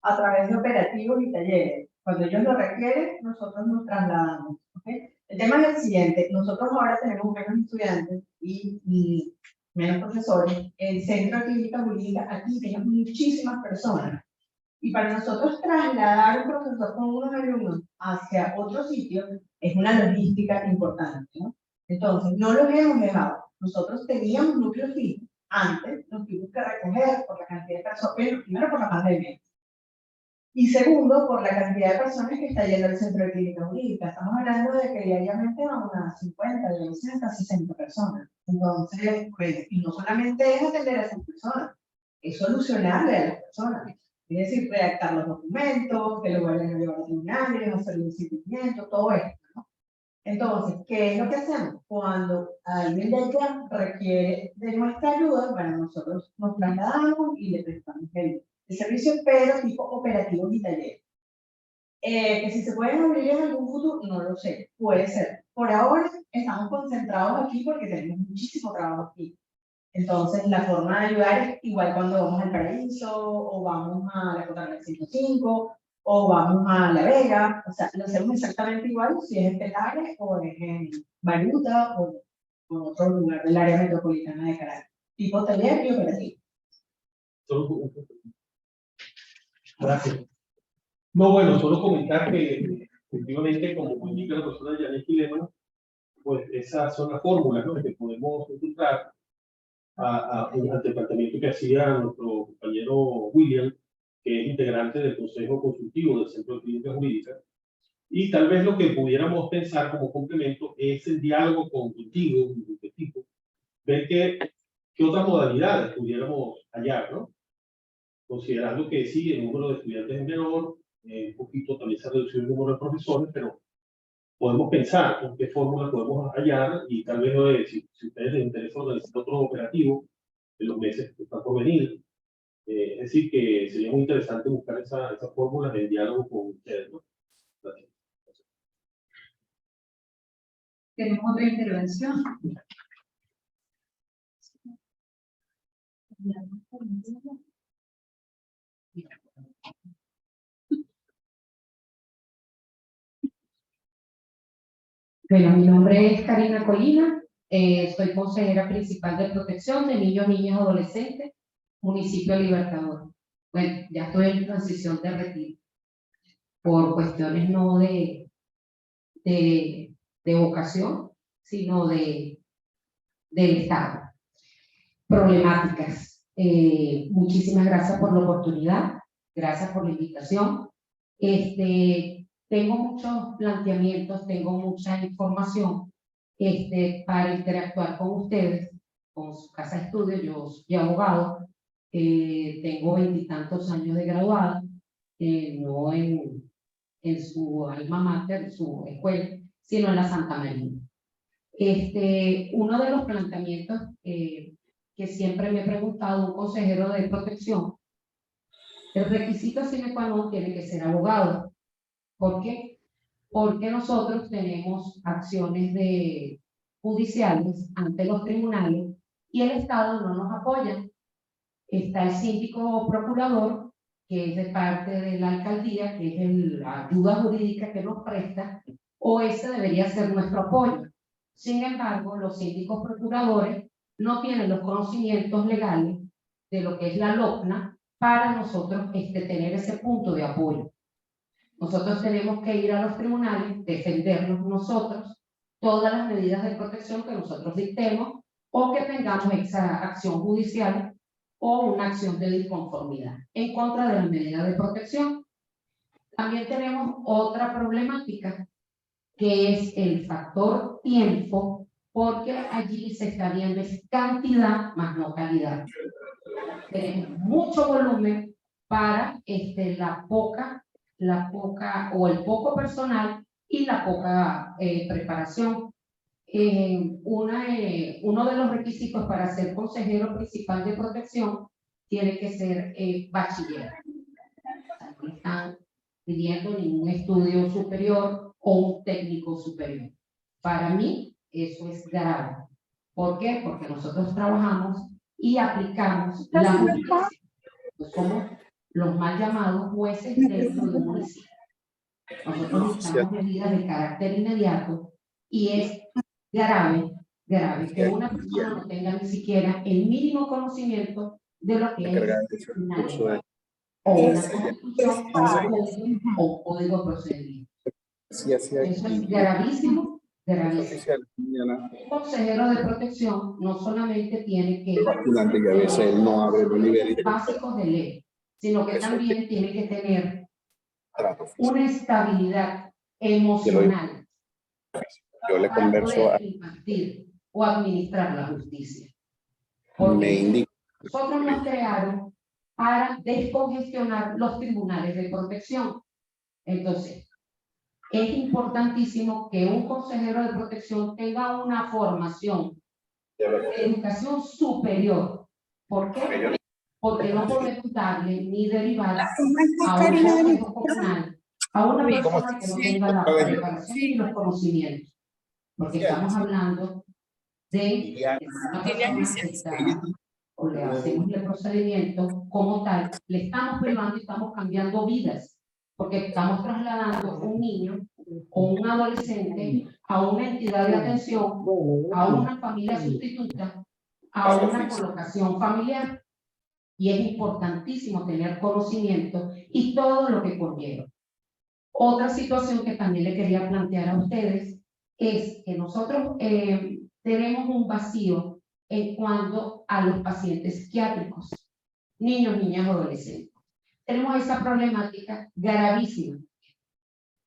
a través de operativos y talleres. Cuando ellos lo requieren, nosotros nos trasladamos. ¿Okay? El tema es el siguiente, nosotros ahora tenemos menos estudiantes y menos profesores. El Centro de Clínica Jurídica aquí tiene muchísimas personas. Y para nosotros trasladar un profesor con unos alumnos hacia otro sitio es una logística importante, ¿no? Entonces, no los hemos dejado. Nosotros teníamos núcleos fijos. Antes nos tuvimos que recoger por la cantidad de personas, primero por la pandemia. Y segundo, por la cantidad de personas que está yendo al Centro de Clínica Jurídica. Estamos hablando de que diariamente van unas 50, 60, 60 personas. Entonces, pues, y no solamente es atender a esas personas, es solucionarle a las personas. Es decir, redactar los documentos, que lo vayan a llevar a tribunales, hacer un seguimiento, todo esto, ¿no? Entonces, ¿qué es lo que hacemos? Cuando alguien de allá requiere de nuestra ayuda, bueno, nosotros nos trasladamos y le prestamos el servicio, pero tipo operativo y taller. Que si se pueden abrir en algún futuro, no lo sé, puede ser. Por ahora estamos concentrados aquí porque tenemos muchísimo trabajo aquí. Entonces, la forma de ayudar es igual cuando vamos al Paraíso, o vamos a la Cotarra 105, o vamos a La Vega. O sea, lo hacemos exactamente igual si es en Petare, o es en Baruta, o en otro lugar del área metropolitana de Caracas. Tipo taller y operativo. Gracias. No, bueno, solo comentar que efectivamente, como indica la profesora Yanis Quilema, pues esas son las fórmulas, ¿no?, que podemos encontrar al departamento que hacía nuestro compañero William, que es integrante del Consejo Consultivo del Centro de Clínica Jurídica. Y tal vez lo que pudiéramos pensar como complemento es el diálogo consultivo de este tipo, ver qué otras modalidades pudiéramos hallar, ¿no? Considerando que sí, el número de estudiantes es menor, un poquito también se ha reducido el número de profesores, pero podemos pensar con qué fórmula podemos hallar y tal vez si a ustedes les interesa organizar otro operativo en los meses que están por venir. Es decir, que sería muy interesante buscar esa fórmula de diálogo con ustedes, ¿no? Gracias. ¿Tenemos otra intervención? Bueno, mi nombre es Karina Colina, Soy consejera principal de protección de niños, niñas, adolescentes, municipio de Libertador. Bueno, ya estoy en transición de retiro por cuestiones no de vocación, sino del Estado. Problemáticas. Muchísimas gracias por la oportunidad, gracias por la invitación. Tengo muchos planteamientos, tengo mucha información para interactuar con ustedes, con su casa de estudio. Yo soy abogado, tengo 20 y tantos años de graduado, no en su alma mater, en su escuela, sino en la Santa María. Uno de los planteamientos que siempre me he preguntado un consejero de protección, el requisito sine qua non tiene que ser abogado. ¿Por qué? Porque nosotros tenemos acciones judiciales ante los tribunales y el Estado no nos apoya. Está el síndico procurador, que es de parte de la alcaldía, que es la ayuda jurídica que nos presta, o ese debería ser nuestro apoyo. Sin embargo, los síndicos procuradores no tienen los conocimientos legales de lo que es la LOCNA para nosotros tener ese punto de apoyo. Nosotros tenemos que ir a los tribunales, defendernos nosotros, todas las medidas de protección que nosotros dictemos o que tengamos esa acción judicial o una acción de disconformidad en contra de la medida de protección. También tenemos otra problemática, que es el factor tiempo, porque allí se está viendo es cantidad más no calidad. Tenemos mucho volumen para la poca o el poco personal y la poca preparación. Uno de los requisitos para ser consejero principal de protección tiene que ser bachiller. O sea, no están pidiendo ningún estudio superior o un técnico superior. Para mí eso es grave. ¿Por qué? Porque nosotros trabajamos y aplicamos la justicia. Pues somos los mal llamados jueces dentro del municipio. Nosotros dictamos medidas de carácter inmediato y es grave que una persona no tenga ni siquiera el mínimo conocimiento de lo que es una ley o una constitución o un código de procedimiento. Eso es gravísimo, gravísimo. Un consejero de protección no solamente tiene que básicos de ley, sino que también tiene que tener una estabilidad emocional para poder impartir o administrar la justicia. Porque nosotros nos crearon para descongestionar los tribunales de protección. Entonces, es importantísimo que un consejero de protección tenga una formación de educación superior. ¿Por qué? Porque no podemos darle ni derivar a un consejo comunal a una persona que no tenga la preparación y los conocimientos. Porque estamos hablando de una persona que está, o le hacemos el procedimiento como tal, le estamos privando y estamos cambiando vidas, porque estamos trasladando un niño o un adolescente a una entidad de atención, a una familia sustituta, a una colocación familiar. Y es importantísimo tener conocimiento y todo lo que conlleva. Otra situación que también le quería plantear a ustedes es que nosotros tenemos un vacío en cuanto a los pacientes psiquiátricos, niños, niñas, adolescentes. Tenemos esa problemática gravísima.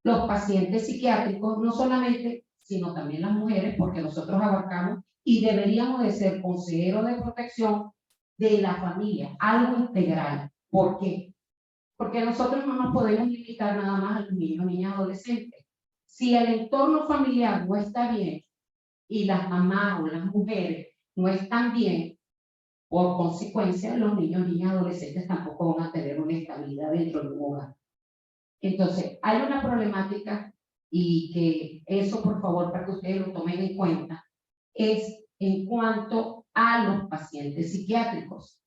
Los pacientes psiquiátricos, no solamente, sino también las mujeres, porque nosotros abarcamos y deberíamos de ser consejeros de protección de la familia, algo integral. ¿Por qué? Porque nosotros no nos podemos limitar nada más a los niños, niñas, adolescentes. Si el entorno familiar no está bien y las mamás o las mujeres no están bien, por consecuencia, los niños, niñas, adolescentes tampoco van a tener una estabilidad dentro de un hogar. Entonces, hay una problemática y que eso, por favor, para que ustedes lo tomen en cuenta, es en cuanto a los pacientes psiquiátricos.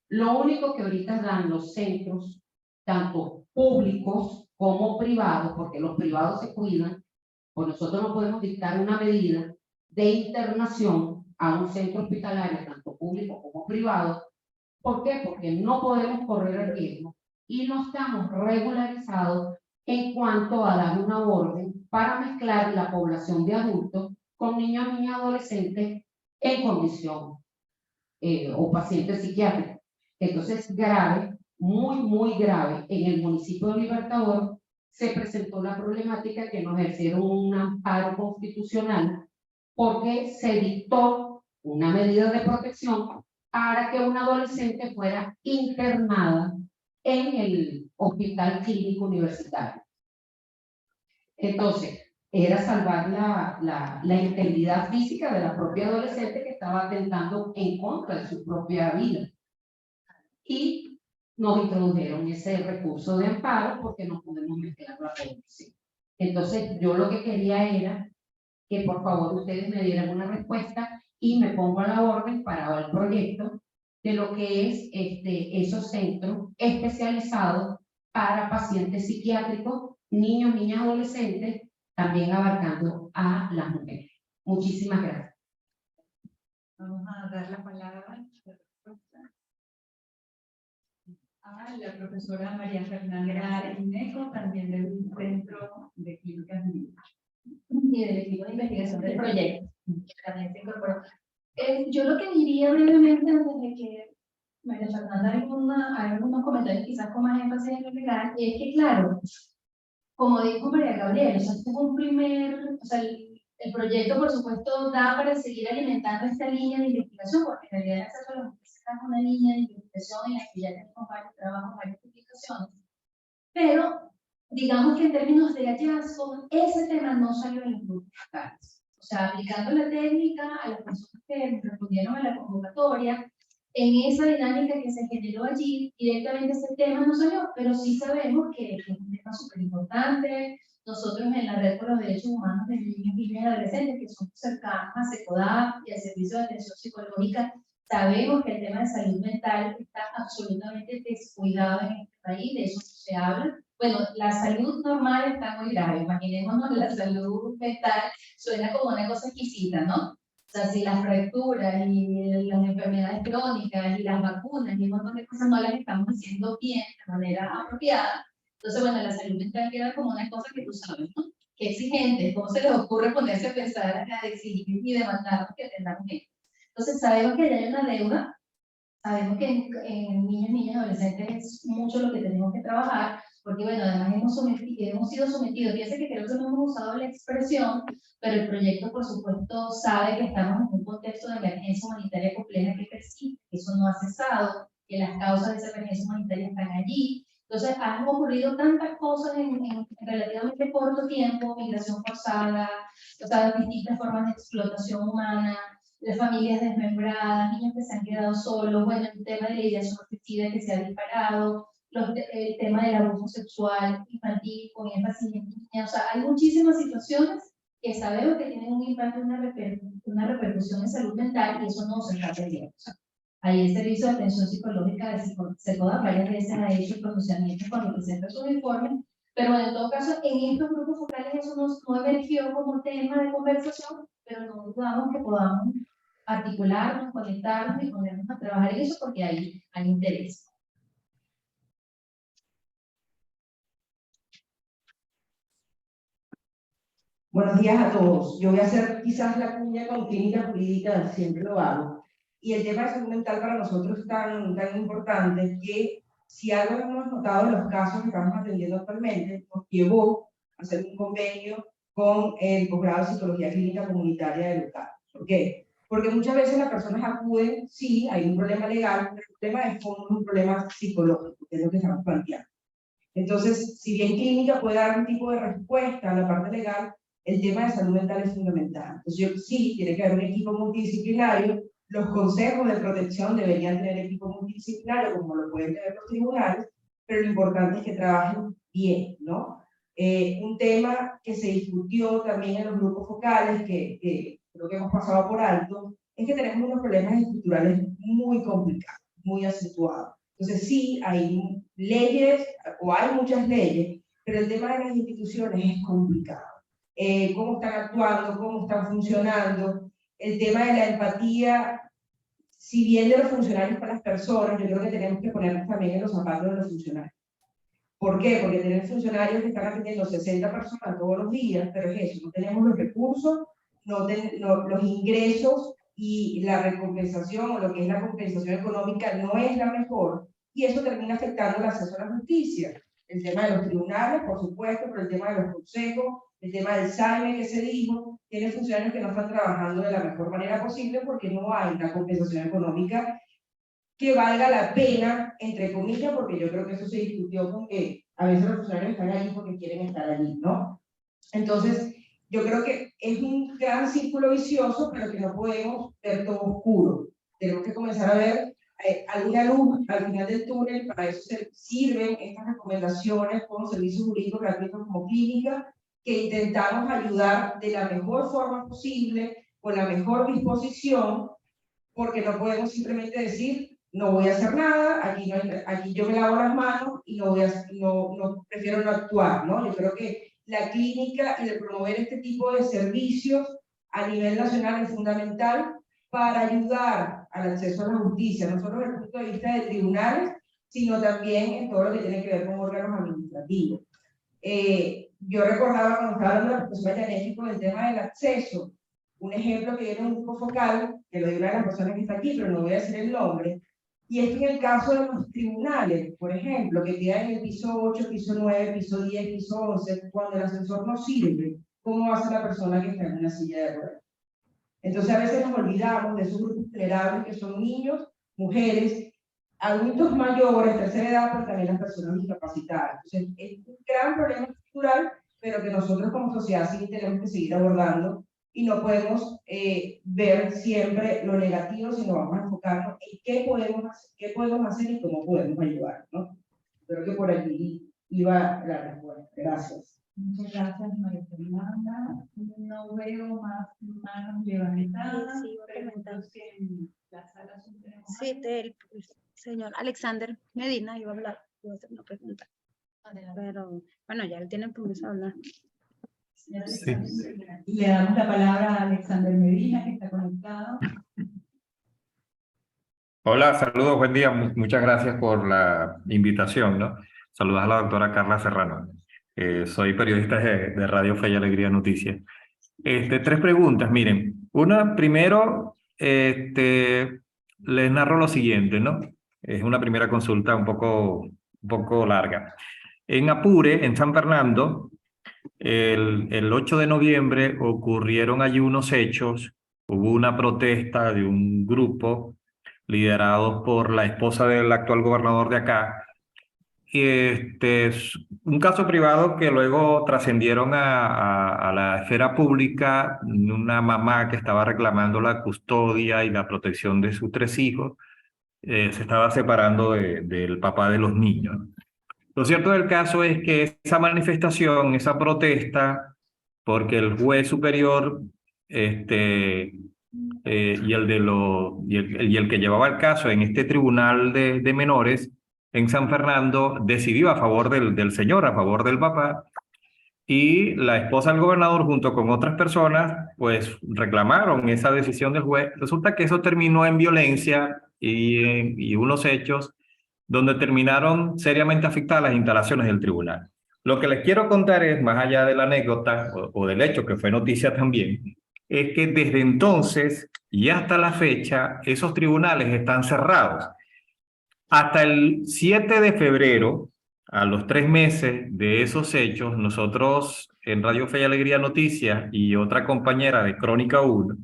Lo único que ahorita dan los centros, tanto públicos como privados, porque los privados se cuidan, pues nosotros no podemos dictar una medida de internación a un centro hospitalario, tanto público como privado. ¿Por qué? Porque no podemos correr el riesgo y no estamos regularizados en cuanto a dar una orden para mezclar la población de adultos con niños, niñas, adolescentes en condición o pacientes psiquiátricos. Entonces, grave, muy grave, en el municipio de Libertador se presentó la problemática que nos ejercieron un amparo constitucional porque se dictó una medida de protección para que una adolescente fuera internada en el hospital clínico universitario. Entonces, era salvar la integridad física de la propia adolescente que estaba atentando en contra de su propia vida. Y nos introdujeron ese recurso de amparo porque no podemos mezclar la población. Entonces, yo lo que quería era que por favor ustedes me dieran una respuesta y me pongo a la orden para el proyecto de lo que es esos centros especializados para pacientes psiquiátricos, niños, niñas, adolescentes, también abarcando a las mujeres. Muchísimas gracias. Vamos a dar la palabra de respuesta a la profesora María Fernanda Ineco, también del Centro de Clínicas Médicas. Y del equipo de investigación del proyecto, que también se incorporó. Yo lo que diría brevemente antes de que María Fernanda haga algunos comentarios quizás con más énfasis en lo legal, es que claro, como dijo María Gabriela, o sea, el proyecto por supuesto da para seguir alimentando esta línea de investigación, porque en realidad el acceso a la justicia es una línea de investigación en la que ya tenemos varios trabajos, varias publicaciones, pero digamos que en términos de hallazgos, ese tema no salió en los grupos focales. O sea, aplicando la técnica a las personas que respondieron a la convocatoria, en esa dinámica que se generó allí, directamente ese tema no salió, pero sí sabemos que es un tema súper importante. Nosotros en la Red por los Derechos Humanos de Niños, Niñas y Adolescentes, que somos cercanos a SECODAP y al Servicio de Atención Psicológica, sabemos que el tema de salud mental está absolutamente descuidado en este país, de eso se habla. Bueno, la salud normal está muy grave, imaginémonos la salud mental, suena como una cosa exquisita, ¿no? O sea, si las fracturas y las enfermedades crónicas y las vacunas y un montón de cosas no las estamos haciendo bien, de manera apropiada, entonces, bueno, la salud mental queda como una cosa que tú sabes, ¿no? Qué exigente, ¿cómo se les ocurre ponerse a pensar, a exigir y demandarnos que atendamos esto? Entonces, sabemos que ya hay una deuda, sabemos que en niños, niñas, adolescentes es mucho lo que tenemos que trabajar, porque bueno, además hemos sido sometidos, fíjense que creo que no hemos usado la expresión, pero el proyecto por supuesto sabe que estamos en un contexto de emergencia humanitaria compleja que persiste, que eso no ha cesado, que las causas de esa emergencia humanitaria están allí. Entonces han ocurrido tantas cosas en relativamente corto tiempo, migración forzada, o sea, distintas formas de explotación humana, las familias desmembradas, niños que se han quedado solos, bueno, el tema de la ideación suicida que se ha disparado, el tema del abuso sexual infantil con énfasis en niñas, o sea, hay muchísimas situaciones que sabemos que tienen un impacto, una repercusión en salud mental y eso no se está atendiendo. O sea, ahí el Servicio de Atención Psicológica de SECODAP varias veces ha hecho el pronunciamiento cuando presenta sus informes, pero bueno, en todo caso, en estos grupos focales eso no emergió como tema de conversación, pero no dudamos que podamos articularnos, conectarnos y ponernos a trabajar en eso porque hay interés. Buenos días a todos. Yo voy a hacer quizás la cuña con clínica jurídica, siempre lo hago. Y el tema de salud mental para nosotros es tan importante que si algo hemos notado en los casos que estamos atendiendo actualmente, nos llevó a hacer un convenio con el posgrado de Psicología Clínica Comunitaria de local. ¿Por qué? Porque muchas veces las personas acuden, sí, hay un problema legal, pero el problema de fondo es un problema psicológico, que es lo que estamos planteando. Entonces, si bien clínica puede dar un tipo de respuesta a la parte legal, el tema de salud mental es fundamental. Entonces, sí, tiene que haber un equipo multidisciplinario. Los consejos de protección deberían tener equipo multidisciplinario, como lo pueden tener los tribunales, pero lo importante es que trabajen bien, ¿no? Un tema que se discutió también en los grupos focales, que creo que hemos pasado por alto, es que tenemos unos problemas estructurales muy complicados, muy acentuados. Entonces, sí, hay leyes, o hay muchas leyes, pero el tema de las instituciones es complicado. cómo están actuando, cómo están funcionando. El tema de la empatía, si bien de los funcionarios para las personas, yo creo que tenemos que ponernos también en los zapatos de los funcionarios. ¿Por qué? Porque tenemos funcionarios que están atendiendo 60 personas todos los días, pero es eso, no tenemos los recursos, los ingresos y la recompensación o lo que es la compensación económica no es la mejor, y eso termina afectando el acceso a la justicia. El tema de los tribunales, por supuesto, pero el tema de los consejos, el tema del SAIME que se dijo, tiene funcionarios que no están trabajando de la mejor manera posible porque no hay una compensación económica que valga la pena, entre comillas, porque yo creo que eso se discutió con que a veces los funcionarios están allí porque quieren estar allí, ¿no? Entonces, yo creo que es un gran círculo vicioso, pero que no podemos ver todo oscuro. Tenemos que comenzar a ver alguna luz al final del túnel. Para eso sirven estas recomendaciones como servicios jurídicos gratuitos como clínica, que intentamos ayudar de la mejor forma posible, con la mejor disposición, porque no podemos simplemente decir, no voy a hacer nada, aquí yo me lavo las manos y prefiero no actuar, ¿no? Yo creo que la clínica y el promover este tipo de servicios a nivel nacional es fundamental para ayudar al acceso a la justicia, no solo desde el punto de vista de tribunales, sino también en todo lo que tiene que ver con órganos administrativos. Yo recordaba cuando estaba hablando de la profesora Yanetti con el tema del acceso, un ejemplo que viene un grupo focal, que lo dio una de las personas que está aquí, pero no voy a decir el nombre, y es que en el caso de los tribunales, por ejemplo, que quedan en el piso 8, piso 9, piso 10, piso 11, cuando el ascensor no sirve, ¿cómo hace la persona que está en una silla de ruedas? Entonces a veces nos olvidamos de esos grupos vulnerables que son niños, mujeres, adultos mayores, tercera edad, pero también las personas discapacitadas. Entonces es un gran problema estructural, pero que nosotros como sociedad sí tenemos que seguir abordando, y no podemos ver siempre lo negativo, sino vamos a enfocarnos en qué podemos hacer y cómo podemos ayudar, ¿no? Creo que por aquí iba la respuesta. Gracias. Muchas gracias, María Fernanda. No veo más manos levantadas. Sí, Preguntas que en la sala son sí, del señor Alexander Medina iba a hablar, iba a hacer una pregunta. Pero bueno, ya él tiene el permiso de hablar. Sí. Le damos la palabra a Alexander Medina, que está conectado. Hola, saludos, buen día. Muchas gracias por la invitación, ¿no? Saludos a la doctora Carla Serrano. Soy periodista de Radio Fe y Alegría Noticias. Tres preguntas, miren. Una, primero, les narro lo siguiente, ¿no? Es una primera consulta un poco larga. En Apure, en San Fernando, el 8 de noviembre ocurrieron allí unos hechos. Hubo una protesta de un grupo liderados por la esposa del actual gobernador de acá. Un caso privado que luego trascendieron a la esfera pública, una mamá que estaba reclamando la custodia y la protección de sus 3 hijos, se estaba separando del papá de los niños. Lo cierto del caso es que esa manifestación, esa protesta, porque el juez superior y el que llevaba el caso en este tribunal de menores en San Fernando decidió a favor del señor, a favor del papá, y la esposa del gobernador junto con otras personas pues reclamaron esa decisión del juez. Resulta que eso terminó en violencia y unos hechos donde terminaron seriamente afectadas las instalaciones del tribunal. Lo que les quiero contar es, más allá de la anécdota o del hecho que fue noticia también, es que desde entonces y hasta la fecha esos tribunales están cerrados. Hasta el 7 de febrero, a los 3 meses de esos hechos, nosotros en Radio Fe y Alegría Noticias y otra compañera de Crónica 1,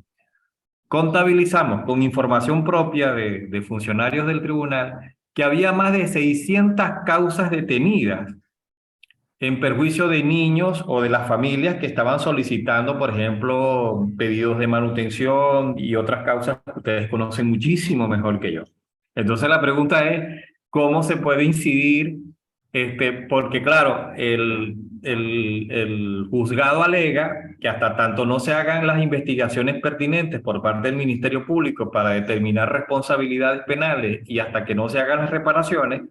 contabilizamos con información propia de funcionarios del tribunal que había más de 600 causas detenidas en perjuicio de niños o de las familias que estaban solicitando, por ejemplo, pedidos de manutención y otras causas que ustedes conocen muchísimo mejor que yo. Entonces la pregunta es, ¿cómo se puede incidir? Porque claro, el juzgado alega que hasta tanto no se hagan las investigaciones pertinentes por parte del Ministerio Público para determinar responsabilidades penales y hasta que no se hagan las reparaciones,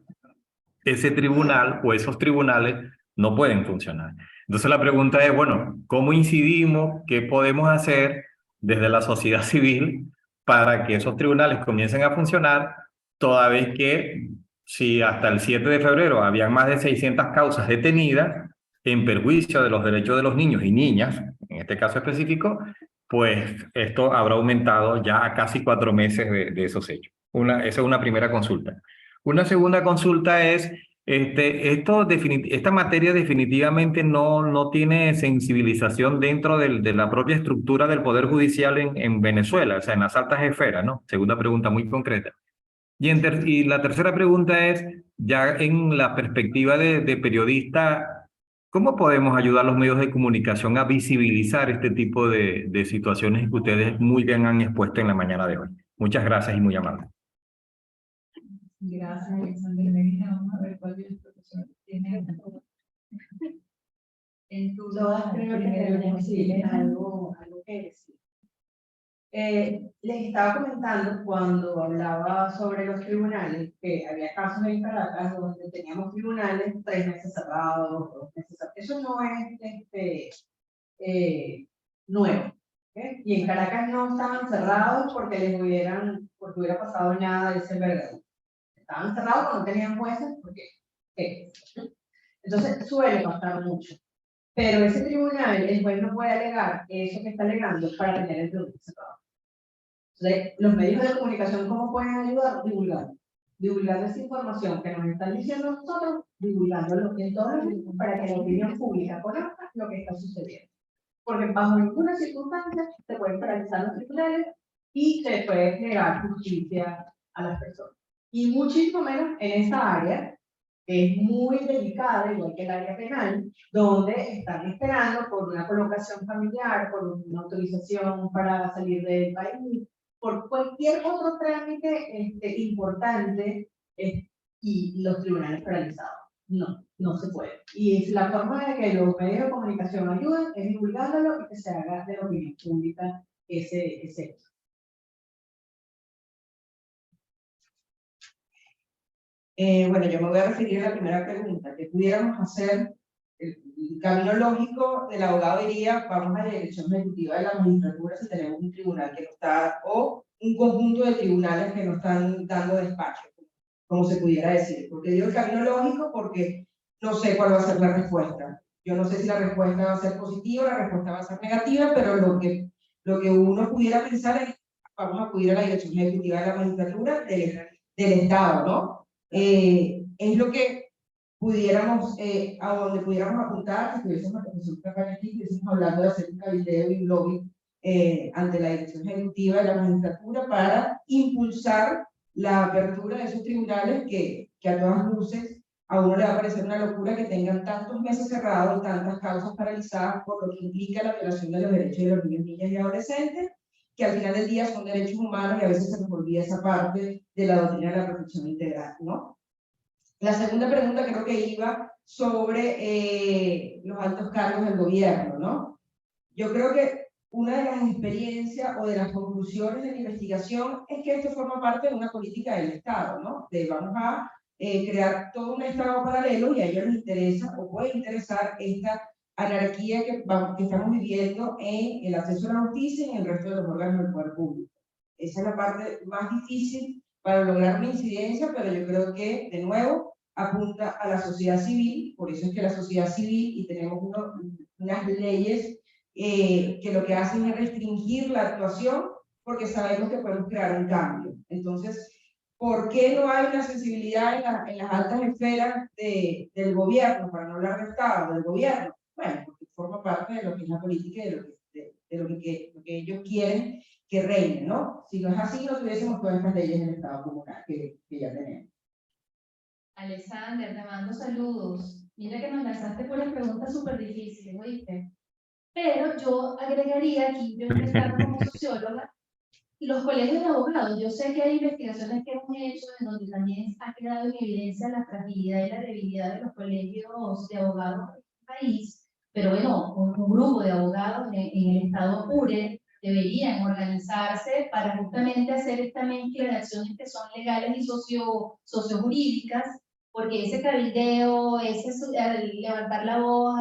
ese tribunal o esos tribunales no pueden funcionar. Entonces la pregunta es, bueno, ¿cómo incidimos? ¿Qué podemos hacer desde la sociedad civil para que esos tribunales comiencen a funcionar, toda vez que si hasta el 7 de febrero habían más de 600 causas detenidas en perjuicio de los derechos de los niños y niñas, en este caso específico, pues esto habrá aumentado ya a casi 4 meses de esos hechos. Esa es una primera consulta. Una segunda consulta es, esta materia definitivamente no tiene sensibilización dentro de la propia estructura del Poder Judicial en Venezuela, o sea, en las altas esferas, ¿no? Segunda pregunta muy concreta. Y la tercera pregunta es, ya en la perspectiva de periodista, ¿cómo podemos ayudar a los medios de comunicación a visibilizar este tipo de situaciones que ustedes muy bien han expuesto en la mañana de hoy? Muchas gracias y muy amables. Gracias, Alexander Medina. Vamos a ver cuál de los profesores tiene en tu Todas creo que tenemos algo que decir. Les estaba comentando cuando hablaba sobre los tribunales que había casos en Caracas donde teníamos tribunales 3 meses cerrados, 2 meses cerrados. Eso no es nuevo. ¿Okay? Y en Caracas no estaban cerrados porque hubiera pasado nada de ese verdadero. Estaban cerrados cuando tenían jueces porque entonces suele pasar mucho. Pero ese tribunal, el juez no puede alegar eso que está alegando para tener el tribunal cerrado. Entonces, los medios de comunicación, ¿cómo pueden ayudar? Divulgando esa información que nos están diciendo nosotros, divulgándolo en todos los medios para que la opinión pública conozca lo que está sucediendo. Porque bajo ninguna circunstancia se pueden paralizar los tribunales y se puede negar justicia a las personas. Y muchísimo menos en esta área, que es muy delicada, igual que el área penal, donde están esperando por una colocación familiar, por una autorización para salir del país, por cualquier otro trámite importante, y los tribunales paralizados. No se puede. Y es la forma de que los medios de comunicación ayuden es divulgándolo y que se haga de la opinión pública ese hecho. Bueno, yo me voy a referir a la primera pregunta. ¿Qué pudiéramos hacer? El camino lógico del abogado diría, vamos a la dirección ejecutiva de la magistratura si tenemos un tribunal que no está, o un conjunto de tribunales que no están dando despacho, como se pudiera decir. Porque digo el camino lógico porque no sé cuál va a ser la respuesta. Yo no sé si la respuesta va a ser positiva, la respuesta va a ser negativa, pero lo que uno pudiera pensar es, vamos a acudir a la dirección ejecutiva de la magistratura del Estado, ¿no? Es lo que pudiéramos, a donde pudiéramos apuntar, si tuviésemos la profesora Campaña aquí, estuviésemos hablando de hacer un cabildeo y un lobby ante la dirección ejecutiva de la magistratura para impulsar la apertura de esos tribunales que a todas luces a uno le va a parecer una locura que tengan tantos meses cerrados, tantas causas paralizadas, por lo que implica la violación de los derechos de los niños, niñas y adolescentes, que al final del día son derechos humanos y a veces se nos olvida esa parte de la doctrina de la protección integral, ¿no? La segunda pregunta creo que iba sobre los altos cargos del gobierno, ¿no? Yo creo que una de las experiencias o de las conclusiones de la investigación es que esto forma parte de una política del Estado, ¿no? De vamos a crear todo un Estado paralelo y a ellos les interesa o puede interesar esta anarquía que estamos viviendo en el acceso a la justicia y en el resto de los órganos del poder público. Esa es la parte más difícil para lograr una incidencia, pero yo creo que, de nuevo, apunta a la sociedad civil, por eso es que la sociedad civil, y tenemos unas leyes que lo que hacen es restringir la actuación, porque sabemos que podemos crear un cambio. Entonces, ¿por qué no hay una sensibilidad en las altas esferas del gobierno, para no hablar de Estado, del gobierno? Bueno, porque forma parte de lo que es la política y de lo que ellos quieren que reine, ¿no? Si no es así, no tuviésemos todas estas leyes en el Estado comunal que ya tenemos. Alexander, te mando saludos. Mira que nos lanzaste por las preguntas súper difíciles, ¿oíste? Pero yo agregaría aquí, yo como socióloga, los colegios de abogados. Yo sé que hay investigaciones que hemos hecho en donde también ha quedado en evidencia la fragilidad y la debilidad de los colegios de abogados en el país, pero bueno, un grupo de abogados en el estado Apure deberían organizarse para justamente hacer esta mezcla de acciones que son legales y sociojurídicas porque ese cabildeo, levantar la voz,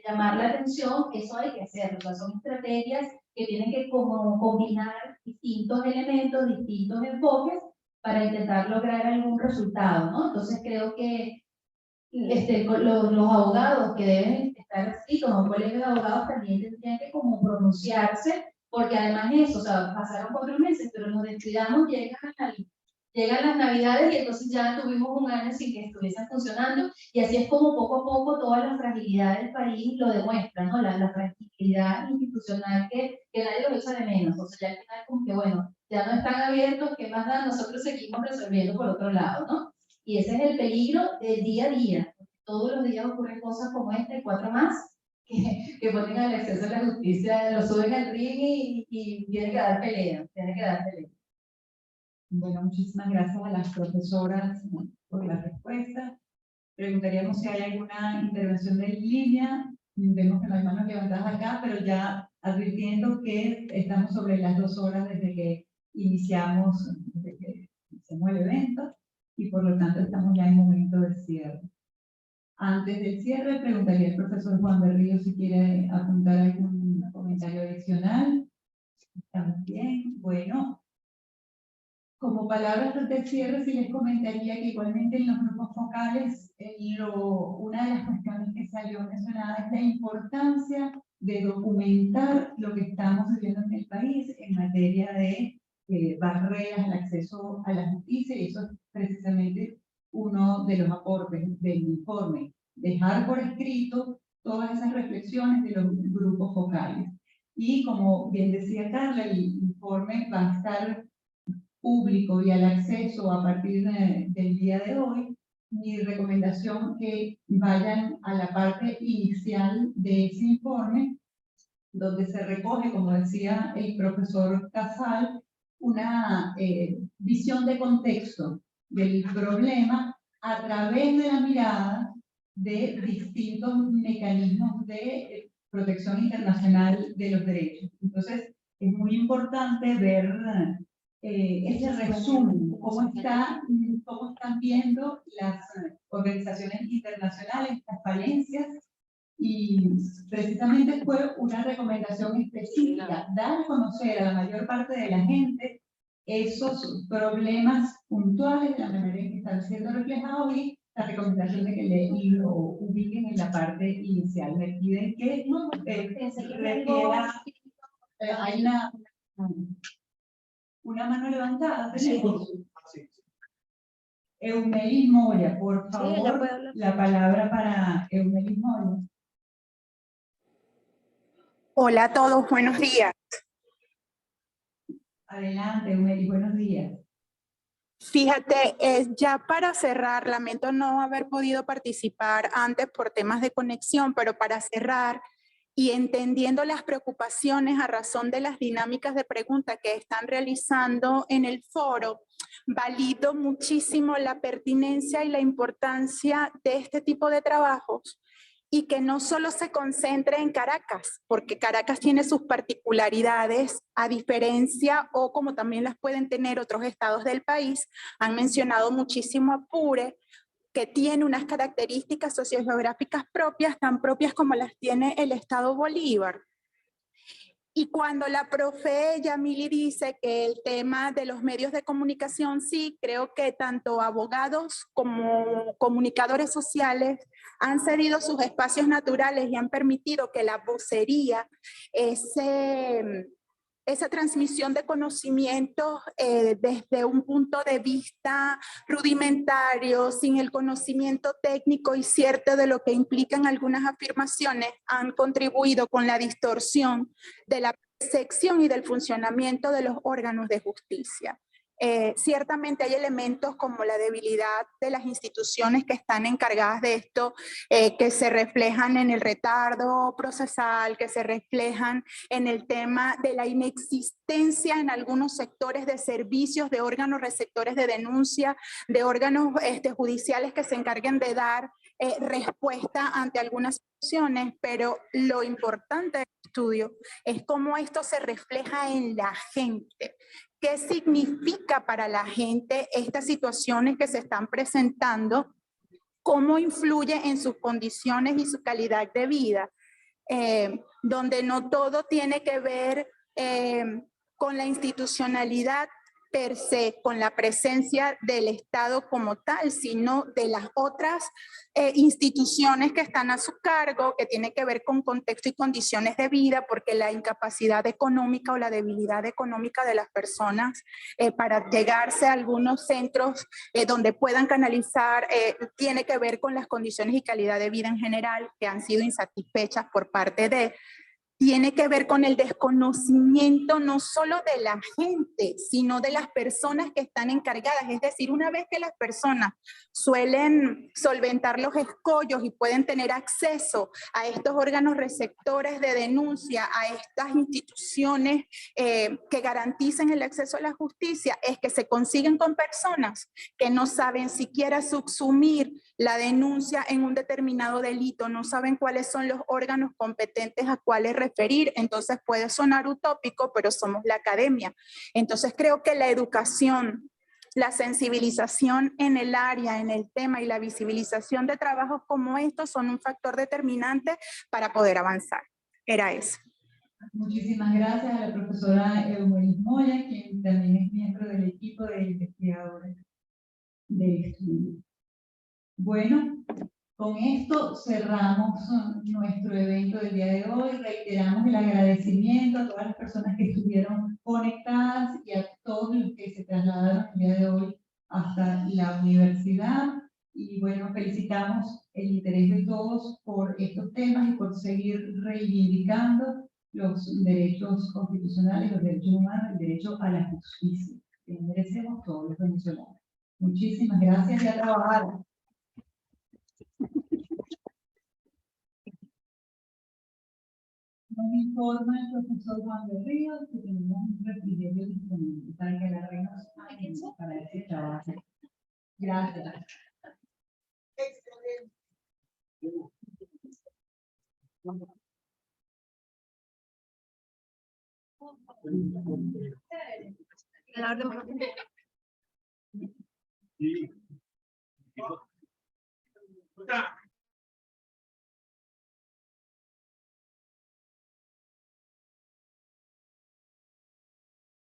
llamar la atención, eso hay que hacerlo. O sea, son estrategias que tienen que como combinar distintos elementos, distintos enfoques para intentar lograr algún resultado, ¿no? Entonces creo que los abogados que deben estar así, como colegas de abogados, también tendrían que como pronunciarse, porque además eso, o sea, pasaron 4 meses, pero nos descuidamos, llegan las Navidades y entonces ya tuvimos un año sin que estuviesen funcionando, y así es como poco a poco toda la fragilidad del país lo demuestra, ¿no? La fragilidad institucional que nadie lo echa de menos. O sea, ya al final como que, bueno, ya no están abiertos, ¿qué más da? Nosotros seguimos resolviendo por otro lado, ¿no? Y ese es el peligro del día a día. Todos los días ocurren cosas como esta y 4 más que ponen al acceso a la justicia, lo suben al ring y tiene que dar pelea, tiene que dar pelea. Bueno, muchísimas gracias a las profesoras por las respuestas. Preguntaríamos si hay alguna intervención de línea. Vemos que no hay manos levantadas acá, pero ya advirtiendo que estamos sobre las 2 horas desde que iniciamos el evento y por lo tanto estamos ya en momento de cierre. Antes del cierre, preguntaría al profesor Juan Berrío si quiere apuntar algún comentario adicional. ¿Estamos bien? Bueno. Como palabras de cierre, sí les comentaría que igualmente en los grupos focales, una de las cuestiones que salió mencionada es la importancia de documentar lo que estamos viviendo en el país en materia de barreras al acceso a la justicia, y eso es precisamente uno de los aportes del informe, dejar por escrito todas esas reflexiones de los grupos focales. Y como bien decía Carla, el informe va a estar público y al acceso a partir del día de hoy. Mi recomendación que vayan a la parte inicial de ese informe, donde se recoge, como decía el profesor Casal, una visión de contexto del problema a través de la mirada de distintos mecanismos de protección internacional de los derechos. Entonces, es muy importante ver ese resumen, cómo están viendo las organizaciones internacionales, estas falencias, y precisamente fue una recomendación específica, dar a conocer a la mayor parte de la gente esos problemas puntuales de la manera en que están siendo reflejados, y la recomendación de que lo ubiquen en la parte inicial. Me piden que refiera, hay una mano levantada. ¿Tenemos? Sí. Eumelis Moya, por favor, la palabra para Eumelis Moya. Hola a todos, buenos días. Adelante, Eumelis, buenos días. Fíjate, ya para cerrar, lamento no haber podido participar antes por temas de conexión, pero para cerrar y entendiendo las preocupaciones a razón de las dinámicas de preguntas que están realizando en el foro, valido muchísimo la pertinencia y la importancia de este tipo de trabajos, y que no solo se concentre en Caracas, porque Caracas tiene sus particularidades, a diferencia, o como también las pueden tener otros estados del país. Han mencionado muchísimo Apure, que tiene unas características sociogeográficas propias, tan propias como las tiene el estado Bolívar. Y cuando la profe Yamili dice que el tema de los medios de comunicación, sí, creo que tanto abogados como comunicadores sociales han cedido sus espacios naturales y han permitido que la vocería, esa transmisión de conocimientos desde un punto de vista rudimentario, sin el conocimiento técnico y cierto de lo que implican algunas afirmaciones, han contribuido con la distorsión de la percepción y del funcionamiento de los órganos de justicia. Ciertamente hay elementos como la debilidad de las instituciones que están encargadas de esto, que se reflejan en el retardo procesal, que se reflejan en el tema de la inexistencia en algunos sectores de servicios, de órganos receptores de denuncia, de órganos judiciales que se encarguen de dar respuesta ante algunas situaciones, pero lo importante del estudio es cómo esto se refleja en la gente. ¿Qué significa para la gente estas situaciones que se están presentando cómo influye en sus condiciones y su calidad de vida, donde no todo tiene que ver con la institucionalidad per se, con la presencia del Estado como tal, sino de las otras instituciones que están a su cargo, que tiene que ver con contexto y condiciones de vida, porque la incapacidad económica o la debilidad económica de las personas para llegarse a algunos centros donde puedan canalizar, tiene que ver con las condiciones y calidad de vida en general que han sido insatisfechas por parte de... Tiene que ver con el desconocimiento no solo de la gente, sino de las personas que están encargadas. Es decir, una vez que las personas suelen solventar los escollos y pueden tener acceso a estos órganos receptores de denuncia, a estas instituciones que garanticen el acceso a la justicia, es que se consiguen con personas que no saben siquiera subsumir la denuncia en un determinado delito, no saben cuáles son los órganos competentes a cuáles referir. Entonces puede sonar utópico, pero somos la academia. Entonces creo que la educación, la sensibilización en el área, en el tema y la visibilización de trabajos como estos son un factor determinante para poder avanzar. Era eso. Muchísimas gracias a la profesora Eumel Moya, quien también es miembro del equipo de investigadores del estudio. Bueno, con esto cerramos nuestro evento del día de hoy. Reiteramos el agradecimiento a todas las personas que estuvieron conectadas y a todos los que se trasladaron el día de hoy hasta la universidad. Y bueno, felicitamos el interés de todos por estos temas y por seguir reivindicando los derechos constitucionales, los derechos humanos, el derecho a la justicia que merecemos todos los venezolanos. Muchísimas gracias y a trabajar. Nos informa el profesor Juan de Ríos que tenemos un refrigerio disponible para que agarremos para ese trabajo. Gracias. Excelente. Sí.